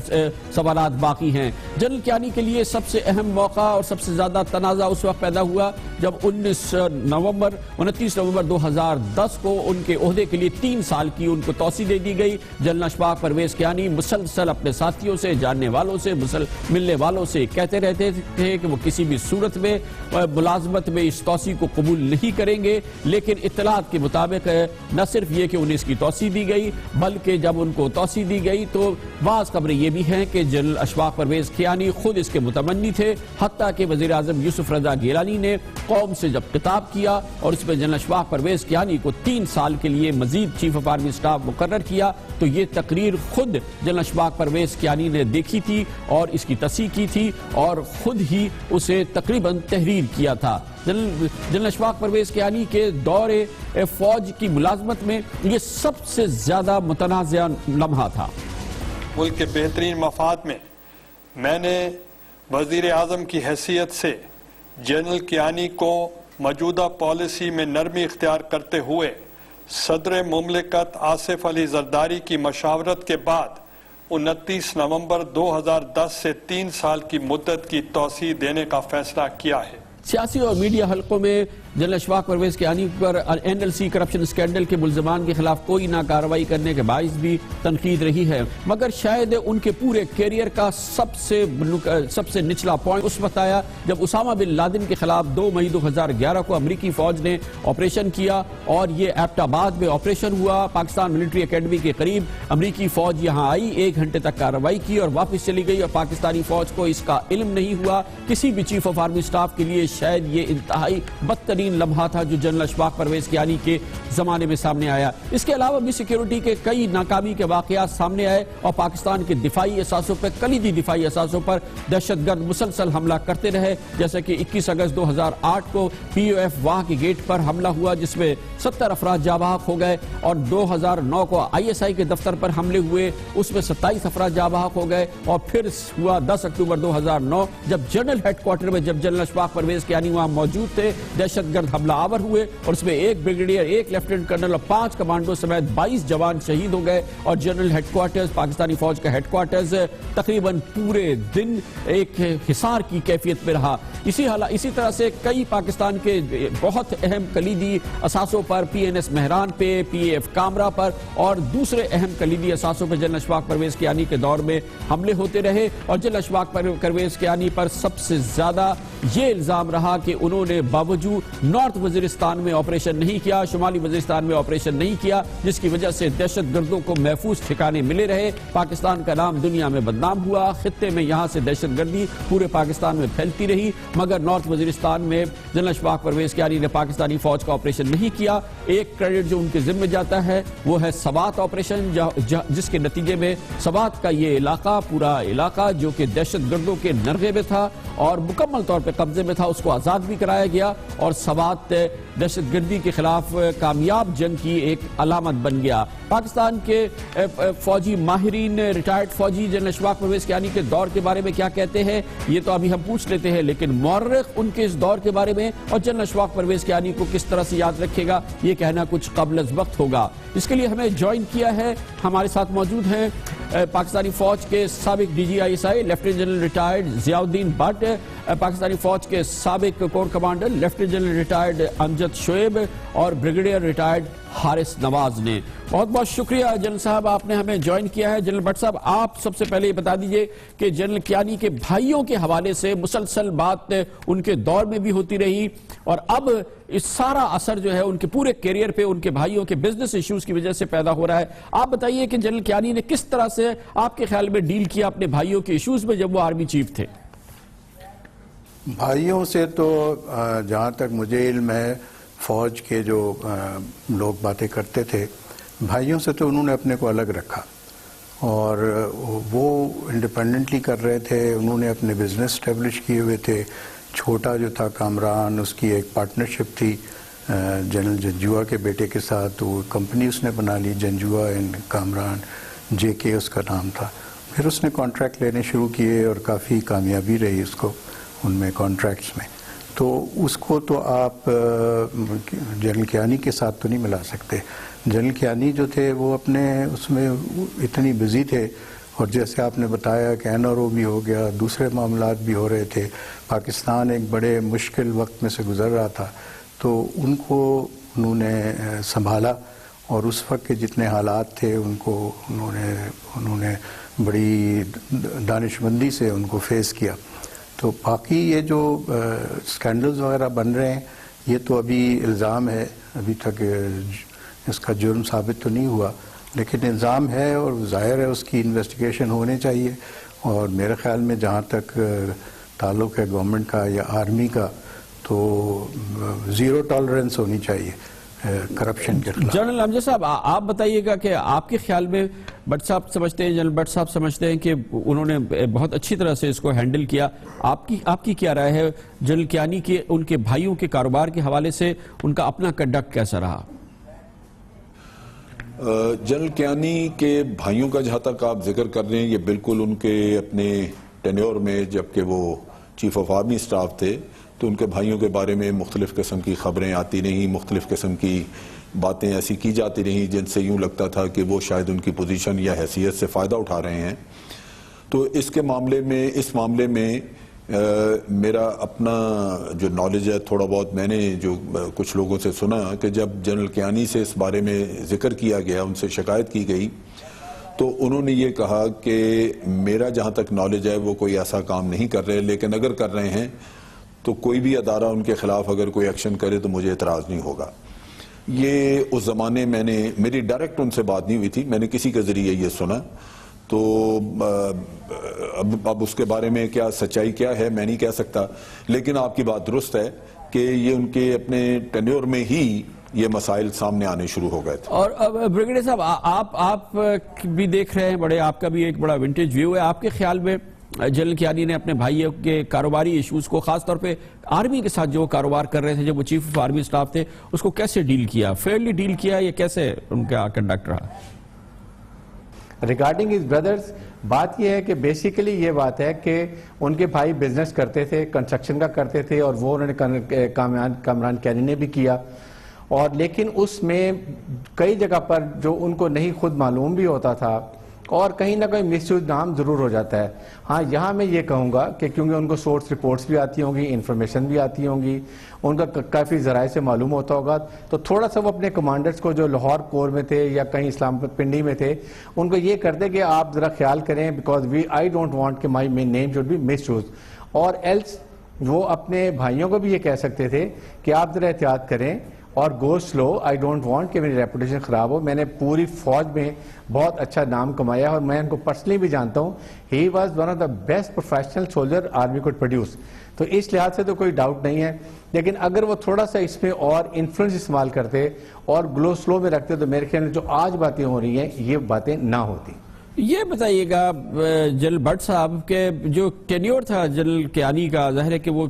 سوالات باقی ہیں. جنرل کیانی کے لیے سب سے اہم موقع اور سب سے زیادہ تنازع اس وقت پیدا ہوا جب 29 نومبر 2010 کو ان کے عہدے کے لیے 3 سال کی ان کو توسیع دے دی گئی. جنرل اشفاق پرویز کیانی مسلسل اپنے ساتھیوں سے، جاننے والوں سے، ملنے والوں سے کہتے رہتے تھے کہ وہ کسی بھی صورت میں ملازمت میں اس توسیع کو قبول نہیں کریں گے، لیکن اطلاعات کے مطابق نہ صرف یہ کہ انہیں اس کی توسیع دی گئی، بلکہ جب ان کو توسیع دی گئی تو بعض خبریں یہ بھی ہیں کہ جنرل اشفاق پرویز کیانی خود اس کے متمنی تھے، حتیٰ کہ وزیر اعظم یوسف رضا گیلانی نے قوم سے جب خطاب کیا اور اس میں جنرل اشفاق پرویز کیانی کو 3 سال کے لیے مزید چیف آف آرمی اسٹاف مقرر کیا تو یہ تقریر خود جنرل اشفاق پرویز کیانی نے دیکھی تھی اور اس کی تصحیح کی تھی اور خود ہی اسے تقریباً تحریر کیا تھا. جنرل اشفاق پرویز کیانی کے دور فوج کی ملازمت میں یہ سب سے زیادہ متنازع لمحہ تھا. ملک کے بہترین مفاد میں نے وزیر اعظم کی حیثیت سے جنرل کیانی کو موجودہ پالیسی میں نرمی اختیار کرتے ہوئے صدر مملکت آصف علی زرداری کی مشاورت کے بعد 29 نومبر 2010 سے 3 سال کی مدت کی توسیع دینے کا فیصلہ کیا ہے. سیاسی اور میڈیا حلقوں میں جنرل اشفاق پرویز کیانی پر NLC کرپشن اسکینڈل کے ملزمان کے خلاف کوئی نہ کارروائی کرنے کے باعث بھی تنقید رہی ہے، مگر شاید ان کے پورے کیریئر کا سب سے نچلا پوائنٹ اس وقت آیا جب اسامہ بن لادن کے خلاف 2 مئی 2011 کو امریکی فوج نے آپریشن کیا اور یہ ایبٹ آباد میں آپریشن ہوا. پاکستان ملٹری اکیڈمی کے قریب امریکی فوج یہاں آئی، 1 گھنٹے تک کارروائی کی اور واپس چلی گئی، اور پاکستانی فوج کو اس کا علم نہیں ہوا. کسی بھی چیف آف آرمی اسٹاف کے لیے شاید یہ انتہائی بدترین ترین لمحہ تھا جو جنرل اشفاق پرویز کیانی کے زمانے میں سامنے آیا. اس کے علاوہ بھی سیکیورٹی کے کئی ناکامی کے واقعات سامنے آئے اور پاکستان کے دفاعی اثاثوں پر, کلیدی دفاعی اثاثوں پر دہشت گرد مسلسل حملہ کرتے رہے, جیسا کہ 21 اگست 2008 کو POF واہ کے گیٹ پر حملہ ہوا جس میں 70 افراد جاں بحق ہو گئے, اور 2009 کو ISI کے دفتر پر حملے ہوئے, اس میں 27 افراد جاں بحق ہو گئے, اور پھر ہوا 10 اکتوبر 2009 جب جنرل ہیڈ کوارٹر میں جب جنرل اشفاق پرویز کیانی وہاں موجود تھے, دہشت گرد حملہ آور ہوئے اور اس میں 1 بریگیڈیئر, 1 لیفٹیننٹ کرنل اور 5 کمانڈو سمیت 22 جوان شہید ہو گئے, اور جنرل ہیڈ کوارٹرز, پاکستانی فوج کا ہیڈ کوارٹرز تقریباً پورے دن ایک حصار کی کیفیت میں رہا. اسی طرح سے کئی پاکستان کے بہت اہم کلیدی اثاثوں پر, PNS مہران پہ, PAF کامرا پر اور دوسرے اہم کلیدی اثاثوں پر جنرل اشفاق پرویز کیانی کے دور میں حملے ہوتے رہے, اور جنرل اشفاق پرویز کیانی پر سب سے زیادہ یہ الزام رہا کہ انہوں نے باوجود نارتھ وزیرستان میں آپریشن نہیں کیا, شمالی وزیرستان میں آپریشن نہیں کیا, جس کی وجہ سے دہشت گردوں کو محفوظ ٹھکانے ملے رہے, پاکستان کا نام دنیا میں بدنام ہوا, خطے میں یہاں سے دہشت گردی پورے پاکستان میں پھیلتی رہی, مگر نارتھ وزیرستان میں جنرل اشفاق پرویز کیانی نے پاکستانی فوج کا آپریشن نہیں کیا. ایک کریڈٹ جو ان کے ذمہ جاتا ہے وہ ہے سوات آپریشن, جس کے نتیجے میں سوات کا یہ علاقہ, پورا علاقہ جو کہ دہشت گردوں کے نرغے میں تھا اور مکمل طور پہ قبضے میں تھا, اس کو آزاد بھی کرایا گیا, اور سوات دہشت گردی کے خلاف کامیاب جنگ کی ایک علامت بن گیا. پاکستان کے فوجی ماہرین, ریٹائرڈ فوجی جنرل اشفاق پرویز کیانی کے دور کے بارے میں کیا کہتے ہیں یہ تو ابھی ہم پوچھ لیتے ہیں, لیکن مورخ ان کے اس دور کے بارے میں اور جنرل اشفاق پرویز کیانی کو کس طرح سے یاد رکھے گا یہ کہنا کچھ قبل از وقت ہوگا. اس کے لیے ہمیں جوائن کیا ہے, ہمارے ساتھ موجود ہیں پاکستانی فوج کے سابق DGI lieutenant general retired Ziauddin Butt, پاکستانی فوج کے سابق corps commander lieutenant general retired Amjad Shoaib اور بریگیڈیئر ریٹائرڈ حارث نواز نے. بہت بہت شکریہ جنرل صاحب, آپ نے ہمیں جوائن کیا ہے. جنرل بٹ صاحب, آپ سب سے پہلے یہ بتا دیجئے کہ جنرل کیانی کے بھائیوں کے حوالے سے مسلسل بات ان کے دور میں بھی ہوتی رہی, اور اب اس سارا اثر جو ہے ان کے پورے کیریئر پہ ان کے بھائیوں کے بزنس ایشوز کی وجہ سے پیدا ہو رہا ہے. آپ بتائیے کہ جنرل کیانی نے کس طرح سے آپ کے خیال میں ڈیل کیا اپنے بھائیوں کے ایشوز میں جب وہ آرمی چیف تھے؟ بھائیوں سے تو جہاں تک مجھے علم ہے, فوج کے جو لوگ باتیں کرتے تھے, بھائیوں سے تو انہوں نے اپنے کو الگ رکھا اور وہ انڈیپینڈنٹلی کر رہے تھے. انہوں نے اپنے بزنس اسٹیبلش کیے ہوئے تھے. چھوٹا جو تھا کامران, اس کی ایک پارٹنرشپ تھی جنرل جنجوعہ کے بیٹے کے ساتھ, وہ کمپنی اس نے بنا لی, جنجوعہ اینڈ کامران, JK اس کا نام تھا. پھر اس نے کانٹریکٹ لینے شروع کیے اور کافی کامیابی رہی اس کو ان میں کانٹریکٹس میں. تو اس کو تو آپ جنرل کیانی کے ساتھ تو نہیں ملا سکتے. جنرل کیانی جو تھے وہ اپنے اس میں اتنی بزی تھے, اور جیسے آپ نے بتایا کہ NRO بھی ہو گیا, دوسرے معاملات بھی ہو رہے تھے, پاکستان ایک بڑے مشکل وقت میں سے گزر رہا تھا, تو ان کو انہوں نے سنبھالا, اور اس وقت کے جتنے حالات تھے ان کو انہوں نے بڑی دانشمندی سے ان کو فیس کیا. تو باقی یہ جو سکینڈلز وغیرہ بن رہے ہیں یہ تو ابھی الزام ہے, ابھی تک اس کا جرم ثابت تو نہیں ہوا, لیکن الزام ہے اور ظاہر ہے اس کی انویسٹیگیشن ہونے چاہیے. اور میرے خیال میں جہاں تک تعلق ہے گورنمنٹ کا یا آرمی کا, تو زیرو ٹالرنس ہونی چاہیے کرپشن کے خلاف. جنرل امجد صاحب, آپ بتائیے گا کہ آپ کے خیال میں بٹ صاحب سمجھتے ہیں, جنرل بٹ صاحب سمجھتے ہیں کہ انہوں نے بہت اچھی طرح سے اس کو ہینڈل کیا. آپ کی کیا رائے ہے جنرل کیانی کے ان کے بھائیوں کے کاروبار کے حوالے سے ان کا اپنا کنڈکٹ کیسا رہا؟ جنرل کیانی کے بھائیوں کا جہاں تک آپ ذکر کر رہے ہیں, یہ بالکل ان کے اپنے ٹینیور میں جبکہ وہ چیف آف آرمی سٹاف تھے تو ان کے بھائیوں کے بارے میں مختلف قسم کی خبریں آتی رہیں, مختلف قسم کی باتیں ایسی کی جاتی رہیں جن سے یوں لگتا تھا کہ وہ شاید ان کی پوزیشن یا حیثیت سے فائدہ اٹھا رہے ہیں. تو اس معاملے میں میرا اپنا جو نالج ہے تھوڑا بہت, میں نے جو کچھ لوگوں سے سنا کہ جب جنرل کیانی سے اس بارے میں ذکر کیا گیا, ان سے شکایت کی گئی, تو انہوں نے یہ کہا کہ میرا جہاں تک نالج ہے وہ کوئی ایسا کام نہیں کر رہے, لیکن اگر کر رہے ہیں تو کوئی بھی ادارہ ان کے خلاف اگر کوئی ایکشن کرے تو مجھے اعتراض نہیں ہوگا. یہ اس زمانے میری ڈائریکٹ ان سے بات نہیں ہوئی تھی, میں نے کسی کے ذریعے یہ سنا. تو اب اس کے بارے میں کیا سچائی کیا ہے میں نہیں کہہ سکتا, لیکن آپ کی بات درست ہے کہ یہ ان کے اپنے ٹینیور میں ہی یہ مسائل سامنے آنے شروع ہو گئے تھے. اور بریگیڈیئر صاحب آپ بھی دیکھ رہے ہیں آپ کا بھی ایک بڑا ونٹیج ویو ہے. آپ کے خیال میں جنرل کیانی نے اپنے بھائیوں کے کاروباری ایشوز کو خاص طور پہ آرمی کے ساتھ جو کاروبار کر رہے تھے جب وہ چیف آف آرمی سٹاف تھے اس کو کیسے ڈیل کیا؟ فیئرلی ڈیل کیا یا کیسے ان کا کنڈکٹ رہا؟ ریگارڈنگ ہز بردرز بات یہ ہے کہ بیسیکلی یہ بات ہے کہ ان کے بھائی بزنس کرتے تھے, کنسٹرکشن کا کرتے تھے, اور وہ انہوں نے کامران کیانی نے بھی کیا, اور لیکن اس میں کئی جگہ پر جو ان کو نہیں خود معلوم بھی ہوتا تھا اور کہیں نہ کہیں مس یوز نام ضرور ہو جاتا ہے. ہاں یہاں میں یہ کہوں گا کہ کیونکہ ان کو سورس رپورٹس بھی آتی ہوں گی, انفارمیشن بھی آتی ہوں گی, ان کا کافی ذرائع سے معلوم ہوتا ہوگا, تو تھوڑا سا وہ اپنے کمانڈرز کو جو لاہور کور میں تھے یا کہیں اسلام آباد پنڈی میں تھے ان کو یہ کرتے کہ آپ ذرا خیال کریں بیکاز آئی ڈونٹ وانٹ کہ my name should be misused, اور ایلس وہ اپنے بھائیوں کو بھی یہ کہہ سکتے تھے کہ آپ ذرا احتیاط کریں اور گو سلو, آئی ڈونٹ وانٹ کہ میری ریپوٹیشن خراب ہو. میں نے پوری فوج میں بہت اچھا نام کمایا اور میں ان کو پرسنلی بھی جانتا ہوں. He was one of the best professional soldier army could produce, تو اس لحاظ سے تو کوئی ڈاؤٹ نہیں ہے. لیکن اگر وہ تھوڑا سا اس میں اور انفلوئنس استعمال کرتے اور گلو سلو میں رکھتے تو میرے خیال میں جو آج باتیں ہو رہی ہیں یہ باتیں نہ ہوتی. یہ بتائیے گا جنرل بٹ صاحب کہ جو ٹینیور تھا جنرل کیانی کا, ظاہر ہے کہ وہ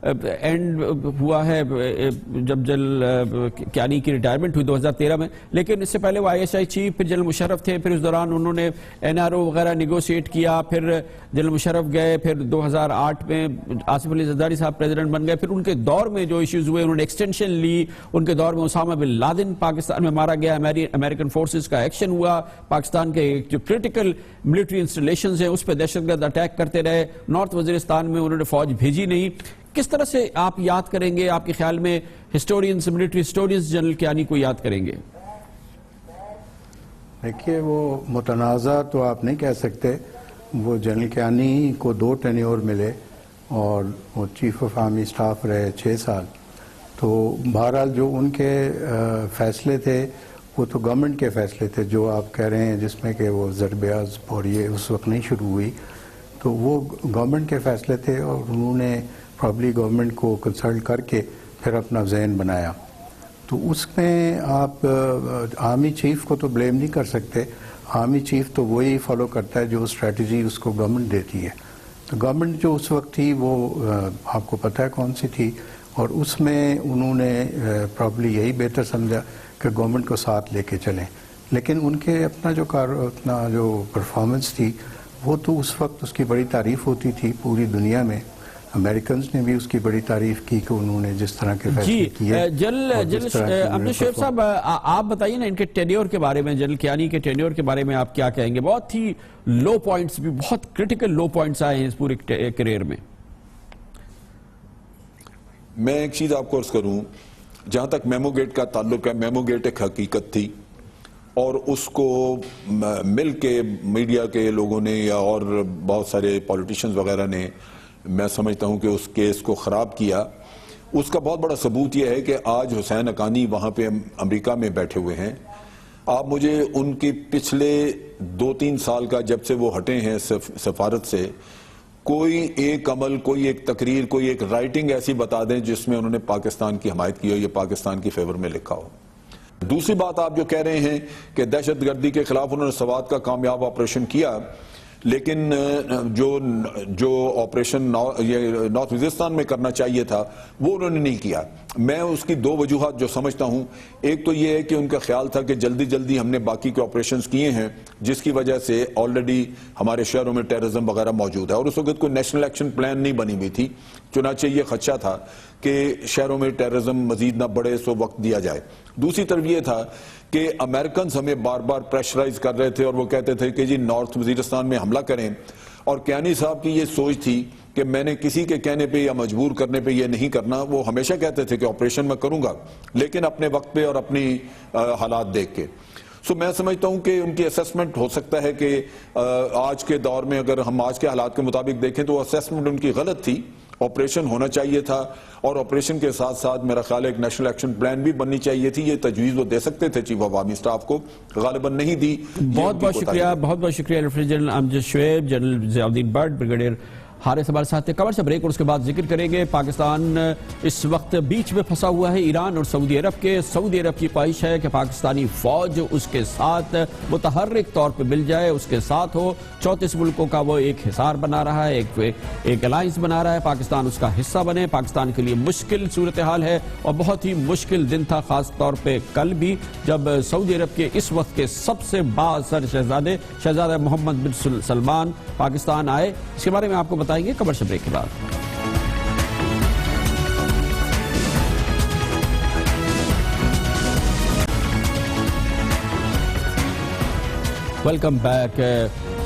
اینڈ ہوا ہے جب جنرل کیانی کی ریٹائرمنٹ ہوئی 2013 میں, لیکن اس سے پہلے وہ ISI چیف, پھر جنرل مشرف تھے, پھر اس دوران انہوں نے NRO وغیرہ نیگوشیٹ کیا, پھر جنرل مشرف گئے, پھر 2008 میں آصف علی زرداری صاحب پریزیڈنٹ بن گئے, پھر ان کے دور میں جو ایشوز ہوئے انہوں نے ایکسٹینشن لی, ان کے دور میں اسامہ بن لادن پاکستان میں مارا گیا, امریکن فورسز کا ایکشن ہوا, پاکستان کے جو کرٹیکل ملٹری انسٹالیشنز ہیں اس پہ دہشت گرد اٹیک کرتے رہے, نارتھ وزیرستان میں انہوں نے فوج بھیجی نہیں. کس طرح سے آپ یاد کریں گے, آپ کے خیال میں historians, military historians general Kayani کو یاد کریں گے؟ دیکھیے وہ متنازع تو آپ نہیں کہہ سکتے. وہ جنرل کیانی کو 2 ٹینیور ملے اور وہ چیف آف آرمی سٹاف رہے 6 سال. تو بہرحال جو ان کے فیصلے تھے وہ تو گورنمنٹ کے فیصلے تھے جو آپ کہہ رہے ہیں, جس میں کہ وہ ضربیاز اور یہ اس وقت نہیں شروع ہوئی, تو وہ گورنمنٹ کے فیصلے تھے اور انہوں نے پرابلی گورنمنٹ کو کنسلٹ کر کے پھر اپنا ذہن بنایا. تو اس میں آپ آرمی چیف کو تو بلیم نہیں کر سکتے. آرمی چیف تو وہی فالو کرتا ہے جو اسٹریٹجی اس کو گورنمنٹ دیتی ہے. تو گورنمنٹ جو اس وقت تھی وہ آپ کو پتہ ہے کون سی تھی, اور اس میں انہوں نے پرابلی یہی بہتر سمجھا کہ گورنمنٹ کو ساتھ لے کے چلیں. لیکن ان کے اپنا جو پرفارمنس تھی وہ تو اس وقت اس کی بڑی تعریف ہوتی تھی پوری دنیا میں. امریکنز نے بھی اس کی بڑی تعریف کی کہ انہوں نے جس طرح کے فیصلے کیے. جنرل عبد الشیف صاحب آپ بتائیے نا ان کے ٹینیور کے بارے میں, جنرل کیانی کے ٹینیور کے بارے میں آپ کیا کہیں گے؟ بہت ہی لو پوائنٹس بھی, بہت کرٹیکل لو پوائنٹس آئے ہیں اس پورے کیریئر میں. میں ایک چیز آپ کو عرض کروں, جہاں تک میمو گیٹ کا تعلق ہے, میمو گیٹ ایک حقیقت تھی اور اس کو مل کے میڈیا کے لوگوں نے یا اور بہت سارے پولیٹیشنز وغیرہ نے, میں سمجھتا ہوں کہ اس کیس کو خراب کیا. اس کا بہت بڑا ثبوت یہ ہے کہ آج حسین حقانی وہاں پہ امریکہ میں بیٹھے ہوئے ہیں. آپ مجھے ان کے پچھلے 2-3 سال کا جب سے وہ ہٹے ہیں سفارت سے, کوئی ایک عمل, کوئی ایک تقریر, کوئی ایک رائٹنگ ایسی بتا دیں جس میں انہوں نے پاکستان کی حمایت کی ہو یا پاکستان کی فیور میں لکھا ہو. دوسری بات آپ جو کہہ رہے ہیں کہ دہشت گردی کے خلاف انہوں نے سوات کا کامیاب آپریشن کیا, لیکن جو آپریشن نارتھ وزیرستان میں کرنا چاہیے تھا وہ انہوں نے نہیں کیا. میں اس کی 2 وجوہات جو سمجھتا ہوں, ایک تو یہ ہے کہ ان کا خیال تھا کہ جلدی جلدی ہم نے باقی کے آپریشنز کیے ہیں جس کی وجہ سے آلریڈی ہمارے شہروں میں ٹیررزم وغیرہ موجود ہے, اور اس وقت کوئی نیشنل ایکشن پلان نہیں بنی ہوئی تھی, چنانچہ یہ خدشہ تھا کہ شہروں میں ٹیررزم مزید نہ بڑھے سو وقت دیا جائے. دوسری طرف یہ تھا کہ امریکنز ہمیں بار بار پریشرائز کر رہے تھے اور وہ کہتے تھے کہ جی نارتھ وزیرستان میں حملہ کریں, اور کیانی صاحب کی یہ سوچ تھی کہ میں نے کسی کے کہنے پہ یا مجبور کرنے پہ یہ نہیں کرنا. وہ ہمیشہ کہتے تھے کہ آپریشن میں کروں گا لیکن اپنے وقت پہ اور اپنی حالات دیکھ کے. سو میں سمجھتا ہوں کہ ان کی اسیسمنٹ ہو سکتا ہے کہ آج کے دور میں اگر ہم آج کے حالات کے مطابق دیکھیں تو اسیسمنٹ ان کی غلط تھی. آپریشن ہونا چاہیے تھا اور آپریشن کے ساتھ ساتھ میرا خیال ہے ایک نیشنل ایکشن پلان بھی بننی چاہیے تھی. یہ تجویز وہ دے سکتے تھے چیف آف آرمی سٹاف کو, غالباً نہیں دی. بہت بہت شکریہ lieutenant general Amjad Shoaib, general Zia Uddin but, brigadier Haris ہمارے ساتھ خبر سے بریک اور اس کے بعد ذکر کریں گے. پاکستان اس وقت بیچ میں پھنسا ہوا ہے ایران اور سعودی عرب کے. سعودی عرب کی خواہش ہے کہ پاکستانی فوج اس کے ساتھ متحرک طور پہ مل جائے, اس کے ساتھ ہو. 34 ملکوں کا وہ ایک حصار بنا رہا ہے, ایک الائنس بنا رہا ہے. پاکستان اس کا حصہ بنے. پاکستان کے لیے مشکل صورتحال ہے اور بہت ہی مشکل دن تھا, خاص طور پہ کل بھی, جب سعودی عرب کے اس وقت کے سب سے بااثر شہزادہ محمد بن سلمان پاکستان آئے. اس کے بارے میں آپ کو بتائیں گے کمرشل بریک کے بعد. Welcome back.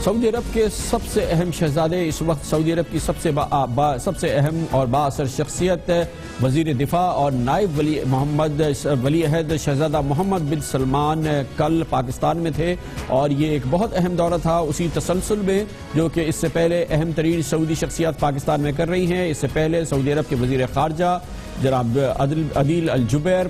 سعودی عرب کے سب سے اہم شہزادے اس وقت, سعودی عرب کی سب سے اہم اور بااثر شخصیت وزیر دفاع اور نائب ولی عہد شہزادہ محمد بن سلمان کل پاکستان میں تھے, اور یہ ایک بہت اہم دورہ تھا اسی تسلسل میں جو کہ اس سے پہلے اہم ترین سعودی شخصیات پاکستان میں کر رہی ہیں. اس سے پہلے سعودی عرب کے وزیر خارجہ جناب عدیل الجبیر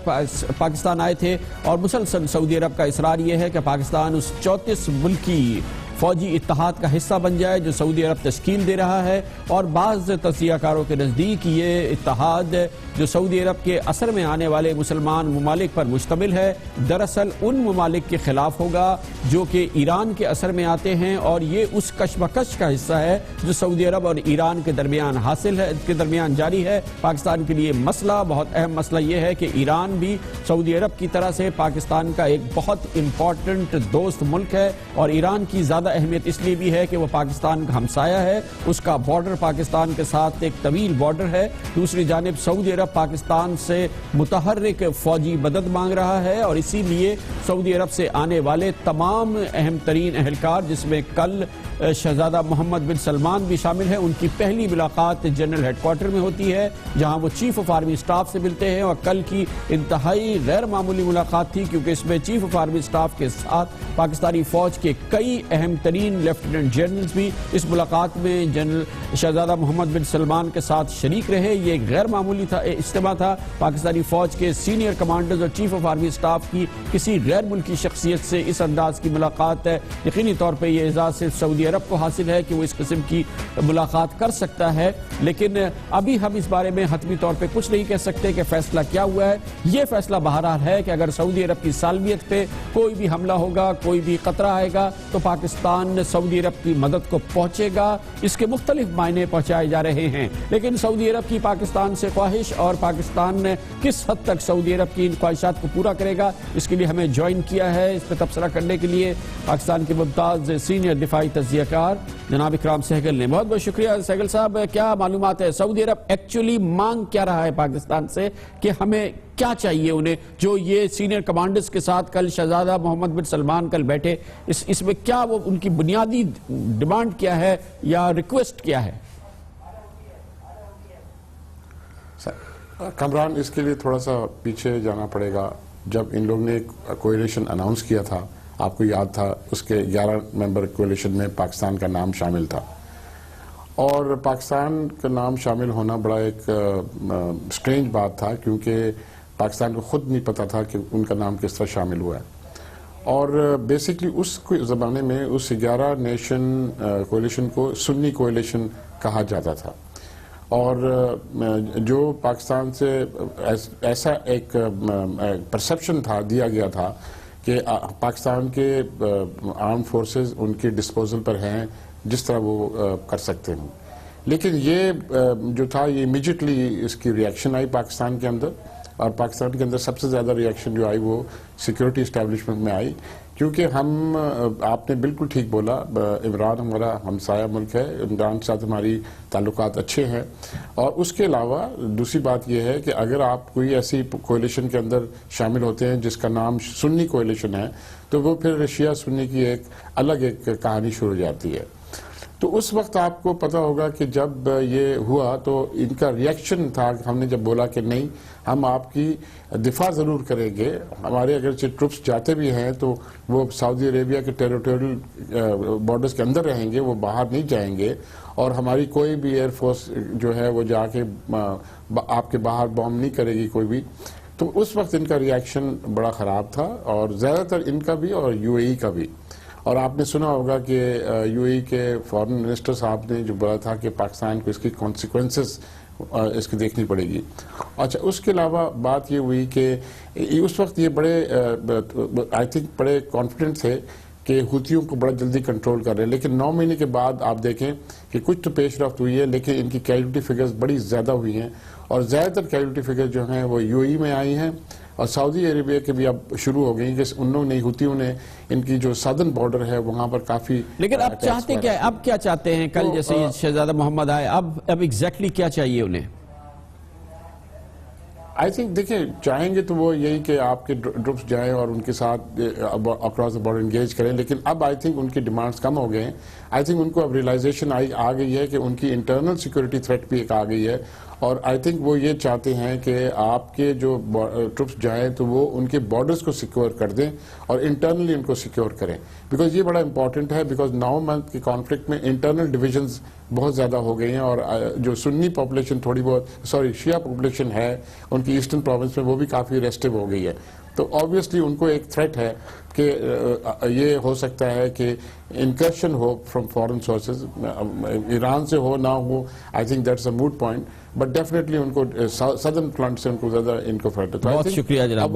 پاکستان آئے تھے, اور مسلسل سعودی عرب کا اصرار یہ ہے کہ پاکستان اس 34 ملکی فوجی اتحاد کا حصہ بن جائے جو سعودی عرب تشکیل دے رہا ہے. اور بعض تجزیہ کاروں کے نزدیک یہ اتحاد جو سعودی عرب کے اثر میں آنے والے مسلمان ممالک پر مشتمل ہے, دراصل ان ممالک کے خلاف ہوگا جو کہ ایران کے اثر میں آتے ہیں, اور یہ اس کشمکش کا حصہ ہے جو سعودی عرب اور ایران کے درمیان جاری ہے. پاکستان کے لیے مسئلہ, بہت اہم مسئلہ یہ ہے کہ ایران بھی سعودی عرب کی طرح سے پاکستان کا ایک بہت امپورٹنٹ دوست ملک ہے, اور ایران کی زیادہ اہمیت اس لیے بھی ہے کہ وہ پاکستان کا ہمسایہ ہے, اس کا بارڈر پاکستان کے ساتھ ایک طویل بارڈر ہے. دوسری جانب سعودی عرب پاکستان سے متحرک فوجی مدد مانگ رہا ہے, اور اسی لیے سعودی عرب سے آنے والے تمام اہم ترین اہلکار, جس میں کل شہزادہ محمد بن سلمان بھی شامل ہیں, ان کی پہلی ملاقات جنرل ہیڈ کوارٹر میں ہوتی ہے جہاں وہ چیف آف آرمی سٹاف سے ملتے ہیں. اور کل کی انتہائی غیر معمولی ملاقات تھی کیونکہ اس میں چیف آف آرمی سٹاف کے ساتھ پاکستانی فوج کے کئی اہم ترین لیفٹیننٹ جنرلز بھی اس ملاقات میں جنرل شہزادہ محمد بن سلمان کے ساتھ شریک رہے. یہ ایک غیر معمولی اجتماع تھا. پاکستانی فوج کے سینئر کمانڈرز اور چیف آف آرمی سٹاف کی کسی غیر ملکی شخصیت سے اس انداز کی ملاقات ہے, یقینی طور پہ یہ اعزاز صرف سعودی عرب کو حاصل ہے کہ وہ اس قسم کی ملاقات کر سکتا ہے. لیکن ابھی ہم اس بارے میں حتمی طور پہ کچھ نہیں کہہ سکتے کہ فیصلہ کیا ہوا ہے. یہ فیصلہ بہرحال ہے کہ اگر سعودی عرب کی سالمیت پہ کوئی بھی حملہ ہوگا, کوئی بھی خطرہ آئے گا, تو پاکستان سعودی عرب کی مدد کو پہنچے گا. اس کے مختلف معنی پہنچائے جا رہے ہیں, لیکن سعودی عرب کی پاکستان سے خواہش اور پاکستان نے کس حد تک سعودی عرب کی ان خواہشات کو پورا کرے گا, اس کے لیے ہمیں جوائن کیا ہے اس پہ تبصرہ کرنے کے لیے پاکستان کے ممتاز سینئر دفاعی تجزیہ کار جناب اکرام سہگل نے. بہت بہت شکریہ سہگل صاحب. کیا معلومات ہے سعودی عرب ایکچولی مانگ کیا رہا ہے پاکستان سے, کہ ہمیں کیا چاہیے انہیں, جو یہ سینئر کمانڈرز کے ساتھ کل شہزادہ محمد بن سلمان کل بیٹھے, اس میں کیا وہ ان کی بنیادی ڈیمانڈ کیا ہے یا ریکویسٹ کیا ہے؟ کمران, اس کے لیے تھوڑا سا پیچھے جانا پڑے گا. جب ان لوگ نے کوئلیشن اناؤنس کیا تھا, آپ کو یاد تھا اس کے 11 ممبر کوئلیشن میں پاکستان کا نام شامل تھا, اور پاکستان کا نام شامل ہونا بڑا ایک سٹرینج بات تھا کیونکہ پاکستان کو خود نہیں پتا تھا کہ ان کا نام کس طرح شامل ہوا ہے. اور بیسکلی اس زمانے میں اس 11 نیشن کوئلیشن کو سنی کوئلیشن کہا جاتا تھا, اور جو پاکستان سے ایسا ایک پرسیپشن تھا دیا گیا تھا کہ پاکستان کے آرم فورسز ان کے ڈسپوزل پر ہیں جس طرح وہ کر سکتے ہیں. لیکن یہ جو تھا یہ امیجیٹلی اس کی ریاکشن آئی پاکستان کے اندر, اور پاکستان کے اندر سب سے زیادہ ریاکشن جو آئی وہ سیکیورٹی اسٹیبلشمنٹ میں آئی, کیونکہ ہم, آپ نے بالکل ٹھیک بولا, عمران ہمارا ہمسایہ ملک ہے, عمران کے ساتھ ہماری تعلقات اچھے ہیں. اور اس کے علاوہ دوسری بات یہ ہے کہ اگر آپ کوئی ایسی کوئلیشن کے اندر شامل ہوتے ہیں جس کا نام سنی کوئلیشن ہے, تو وہ پھر شیعہ سنی کی ایک الگ ایک کہانی شروع ہو جاتی ہے. تو اس وقت آپ کو پتا ہوگا کہ جب یہ ہوا تو ان کا ریاکشن تھا, ہم نے جب بولا کہ نہیں ہم آپ کی دفاع ضرور کریں گے, ہمارے اگرچہ ٹروپس جاتے بھی ہیں تو وہ سعودی عربیہ کے ٹیریٹوریل بارڈرز کے اندر رہیں گے, وہ باہر نہیں جائیں گے, اور ہماری کوئی بھی ایئر فورس جو ہے وہ جا کے آپ کے باہر بوم نہیں کرے گی کوئی بھی. تو اس وقت ان کا ریاکشن بڑا خراب تھا, اور زیادہ تر ان کا بھی اور UAE کا بھی. اور آپ نے سنا ہوگا کہ یو اے کے فارن منسٹر صاحب نے جو بولا تھا کہ پاکستان کو اس کی کانسیکوینسز اس کی دیکھنی پڑے گی. اچھا اس کے علاوہ بات یہ ہوئی کہ اس وقت یہ بڑے آئی تھنک بڑے کانفیڈنٹ تھے کہ حوثیوں کو بڑا جلدی کنٹرول کر رہے ہیں, لیکن 9 مہینے کے بعد آپ دیکھیں کہ کچھ تو پیش رفت ہوئی ہے, لیکن ان کی کیجوٹی فگرز بڑی زیادہ ہوئی ہیں, اور زیادہ تر کیجوٹی فگرز جو ہیں وہ یو اے میں آئی ہیں, اور سعودی عربیہ کے بھی اب شروع ہو گئی کہ انہوں نے حوثیوں نے ان کی جو سادن بارڈر ہے وہاں پر کافی. لیکن اب چاہتے کیا, اب کیا چاہتے ہیں؟ کل جیسے شہزادہ محمد آئے, اب ایگزیکٹلی کیا چاہیے انہیں؟ آئی تھنک دیکھیں چاہیں گے تو وہ یہی کہ آپ کے ٹروپس جائیں اور ان کے ساتھ اکراس دا بارڈر انگیج کریں, لیکن اب آئی تھنک ان کی ڈیمانڈز کم ہو گئے ہیں. آئی تھنک ان کو اب ریئلائزیشن آ گئی ہے کہ ان کی انٹرنل سیکورٹی تھریٹ بھی ایک آ گئی ہے, اور آئی تھنک وہ یہ چاہتے ہیں کہ آپ کے جو ٹروپس جائیں تو وہ ان کے بارڈرز کو سیکیور کر دیں اور انٹرنلی ان کو سیکیور کریں, بیکاز یہ بڑا امپورٹنٹ ہے, بیکاز 9 منتھ کے کانفلکٹ میں انٹرنل ڈویژنز بہت زیادہ ہو گئی ہیں, اور جو سنی پاپولیشن تھوڑی بہت شیعہ پاپولیشن ہے ان کی ایسٹرن پروونس میں وہ بھی کافی ریسٹیو ہو گئی ہے. تو آبویسلی ان کو ایک تھریٹ ہے کہ یہ ہو سکتا ہے کہ انکرشن ہو فرام فارن سورسز, ایران سے ہو نہ ہو, I think that's a moot point, but definitely ان کو سدرن فرنٹ سے ان کو زیادہ ان کو فرٹ ہے. بہت شکریہ جناب,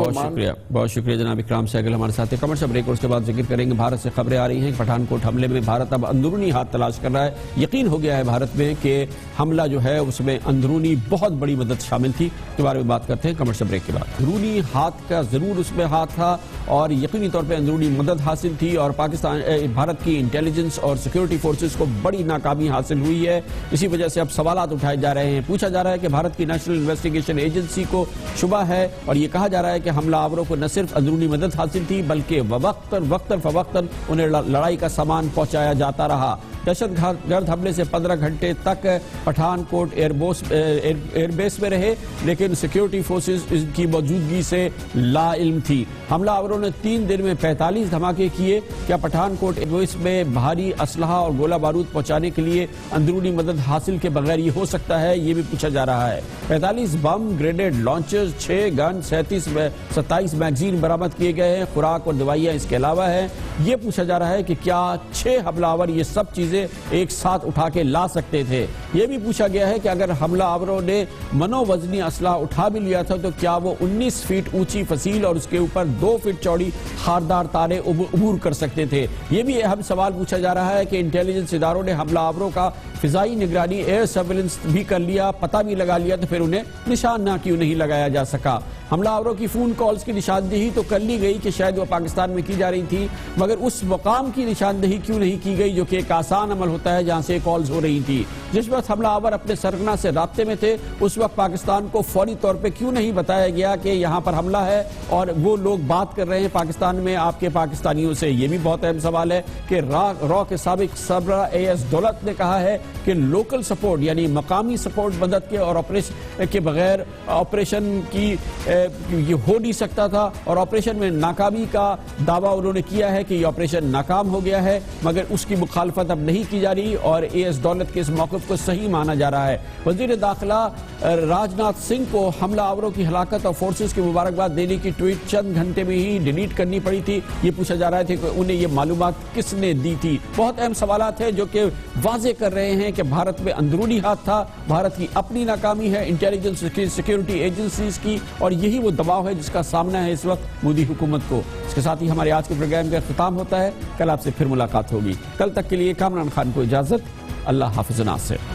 بہت شکریہ جناب اکرام سہگل ہمارے ساتھ ہیں. کمرشل بریک, اور اس کے بعد ذکر کریں گے بھارت سے خبریں آ رہی ہیں پٹھان کوٹ حملے میں بھارت اب اندرونی ہاتھ تلاش کر رہا ہے. یقین ہو گیا ہے بھارت میں کہ حملہ جو ہے اس میں اندرونی بہت بڑی مدد شامل تھی, کے بارے میں بات کرتے ہیں کمرشل بریک کے بعد. اندرونی ہاتھ کا ضرور اس میں ہاتھ تھا اور یقینی طور پہ اندرونی مدد حاصل تھی, اور پاکستان بھارت کی انٹیلیجنس اور سیکورٹی فورسز کو بڑی ناکامی حاصل ہوئی ہے. اسی وجہ سے اب سوالات اٹھائے جا رہے ہیں, پوچھا جا رہا ہے کہ بھارت کی نیشنل انویسٹیگیشن ایجنسی کو شبہ ہے, اور یہ کہا جا رہا ہے کہ حملہ آوروں کو نہ صرف اندرونی مدد حاصل تھی بلکہ وقتاً فوقتاً انہیں لڑائی کا سامان پہنچایا جاتا رہا. دہشت گرد حملے سے 15 گھنٹے تک پٹھان کوٹ ایئر بیس میں رہے, لیکن سیکیورٹی فورسز ان کی موجودگی سے لا علم تھی. حملہ آوروں نے 3 دن میں 45 دھماکے کیے. کیا پٹھان کوٹ ایئر بیس میں بھاری اسلحہ اور گولہ بارود پہنچانے کے لیے اندرونی مدد حاصل کے بغیر یہ ہو سکتا ہے؟ یہ بھی پوچھا جا رہا ہے. 45 بم, گریڈڈ لانچرز, 6 گن, 27 میگزین برآمد کیے گئے ہیں. خوراک اور دوائیاں اس کے علاوہ ہیں. یہ پوچھا جا رہا ہے کہ کیا 6 حملہ آور یہ سب چیزیں ایک ساتھ اٹھا کے لا سکتے تھے؟ یہ بھی پوچھا گیا ہے کہ اگر حملہ آوروں نے منو وزنی اسلحہ اٹھا بھی لیا تھا تو کیا وہ 19 فٹ اونچی فصیل اور اس کے اوپر 2 فٹ چوڑی خاردار تاریں عبور کر سکتے تھے؟ یہ بھی اہم سوال پوچھا جا رہا ہے کہ انٹیلیجنس اداروں نے حملہ آوروں کا فضائی نگرانی, ایئر سرویلنس بھی کر لیا, پتہ بھی لگا لیا, تو پھر انہیں نشانہ کیوں نہیں لگایا جا سکا؟ حملہ آوروں کی فون کالز کی نشاندہی تو کر لی گئی کہ شاید وہ پاکستان میں کی جا رہی تھی, مگر اس مقام کی نشاندہی کیوں نہیں کی گئی جو کہ ایک آسان عمل ہوتا ہے جہاں سے کالز ہو رہی تھی؟ جس وقت حملہ آور اپنے سرگنا سے رابطے میں تھے اس وقت پاکستان کو فوری طور پہ کیوں نہیں بتایا گیا کہ یہاں پر حملہ ہے اور وہ لوگ بات کر رہے ہیں پاکستان میں آپ کے پاکستانیوں سے؟ یہ بھی بہت اہم سوال ہے کہ را کے سابق سربراہ AS دولت نے کہا ہے کہ لوکل سپورٹ یعنی مقامی سپورٹ مدد کے اور آپریشن کے بغیر آپریشن کی یہ ہو نہیں سکتا تھا, اور آپریشن میں ناکامی کا دعویٰ انہوں نے کیا ہے کہ یہ آپریشن ناکام ہو گیا ہے, مگر اس کی مخالفت اب نہیں کی جا رہی اور AS دولت کے اس موقف کو صحیح مانا جا رہا ہے. وزیر داخلہ راجناتھ سنگھ کو حملہ آوروں کی ہلاکت اور فورسز کی مبارکباد دینے کی ٹویٹ چند گھنٹے میں ہی ڈیلیٹ کرنی پڑی تھی. یہ پوچھا جا رہا ہے کہ انہیں یہ معلومات کس نے دی تھی؟ بہت اہم سوالات ہیں جو کہ واضح کر رہے ہیں کہ بھارت میں اندرونی ہاتھ تھا, بھارت کی اپنی ناکامی ہے انٹیلیجنس سیکورٹی ایجنسیز کی, اور یہی وہ دباؤ ہے جس کا سامنا ہے اس وقت مودی حکومت کو. اس کے ساتھ ہی ہمارے آج کے پروگرام کا اختتام ہوتا ہے. کل آپ سے پھر ملاقات ہوگی. کل تک کے لیے کامران خان کو اجازت. اللہ حافظ ناصر.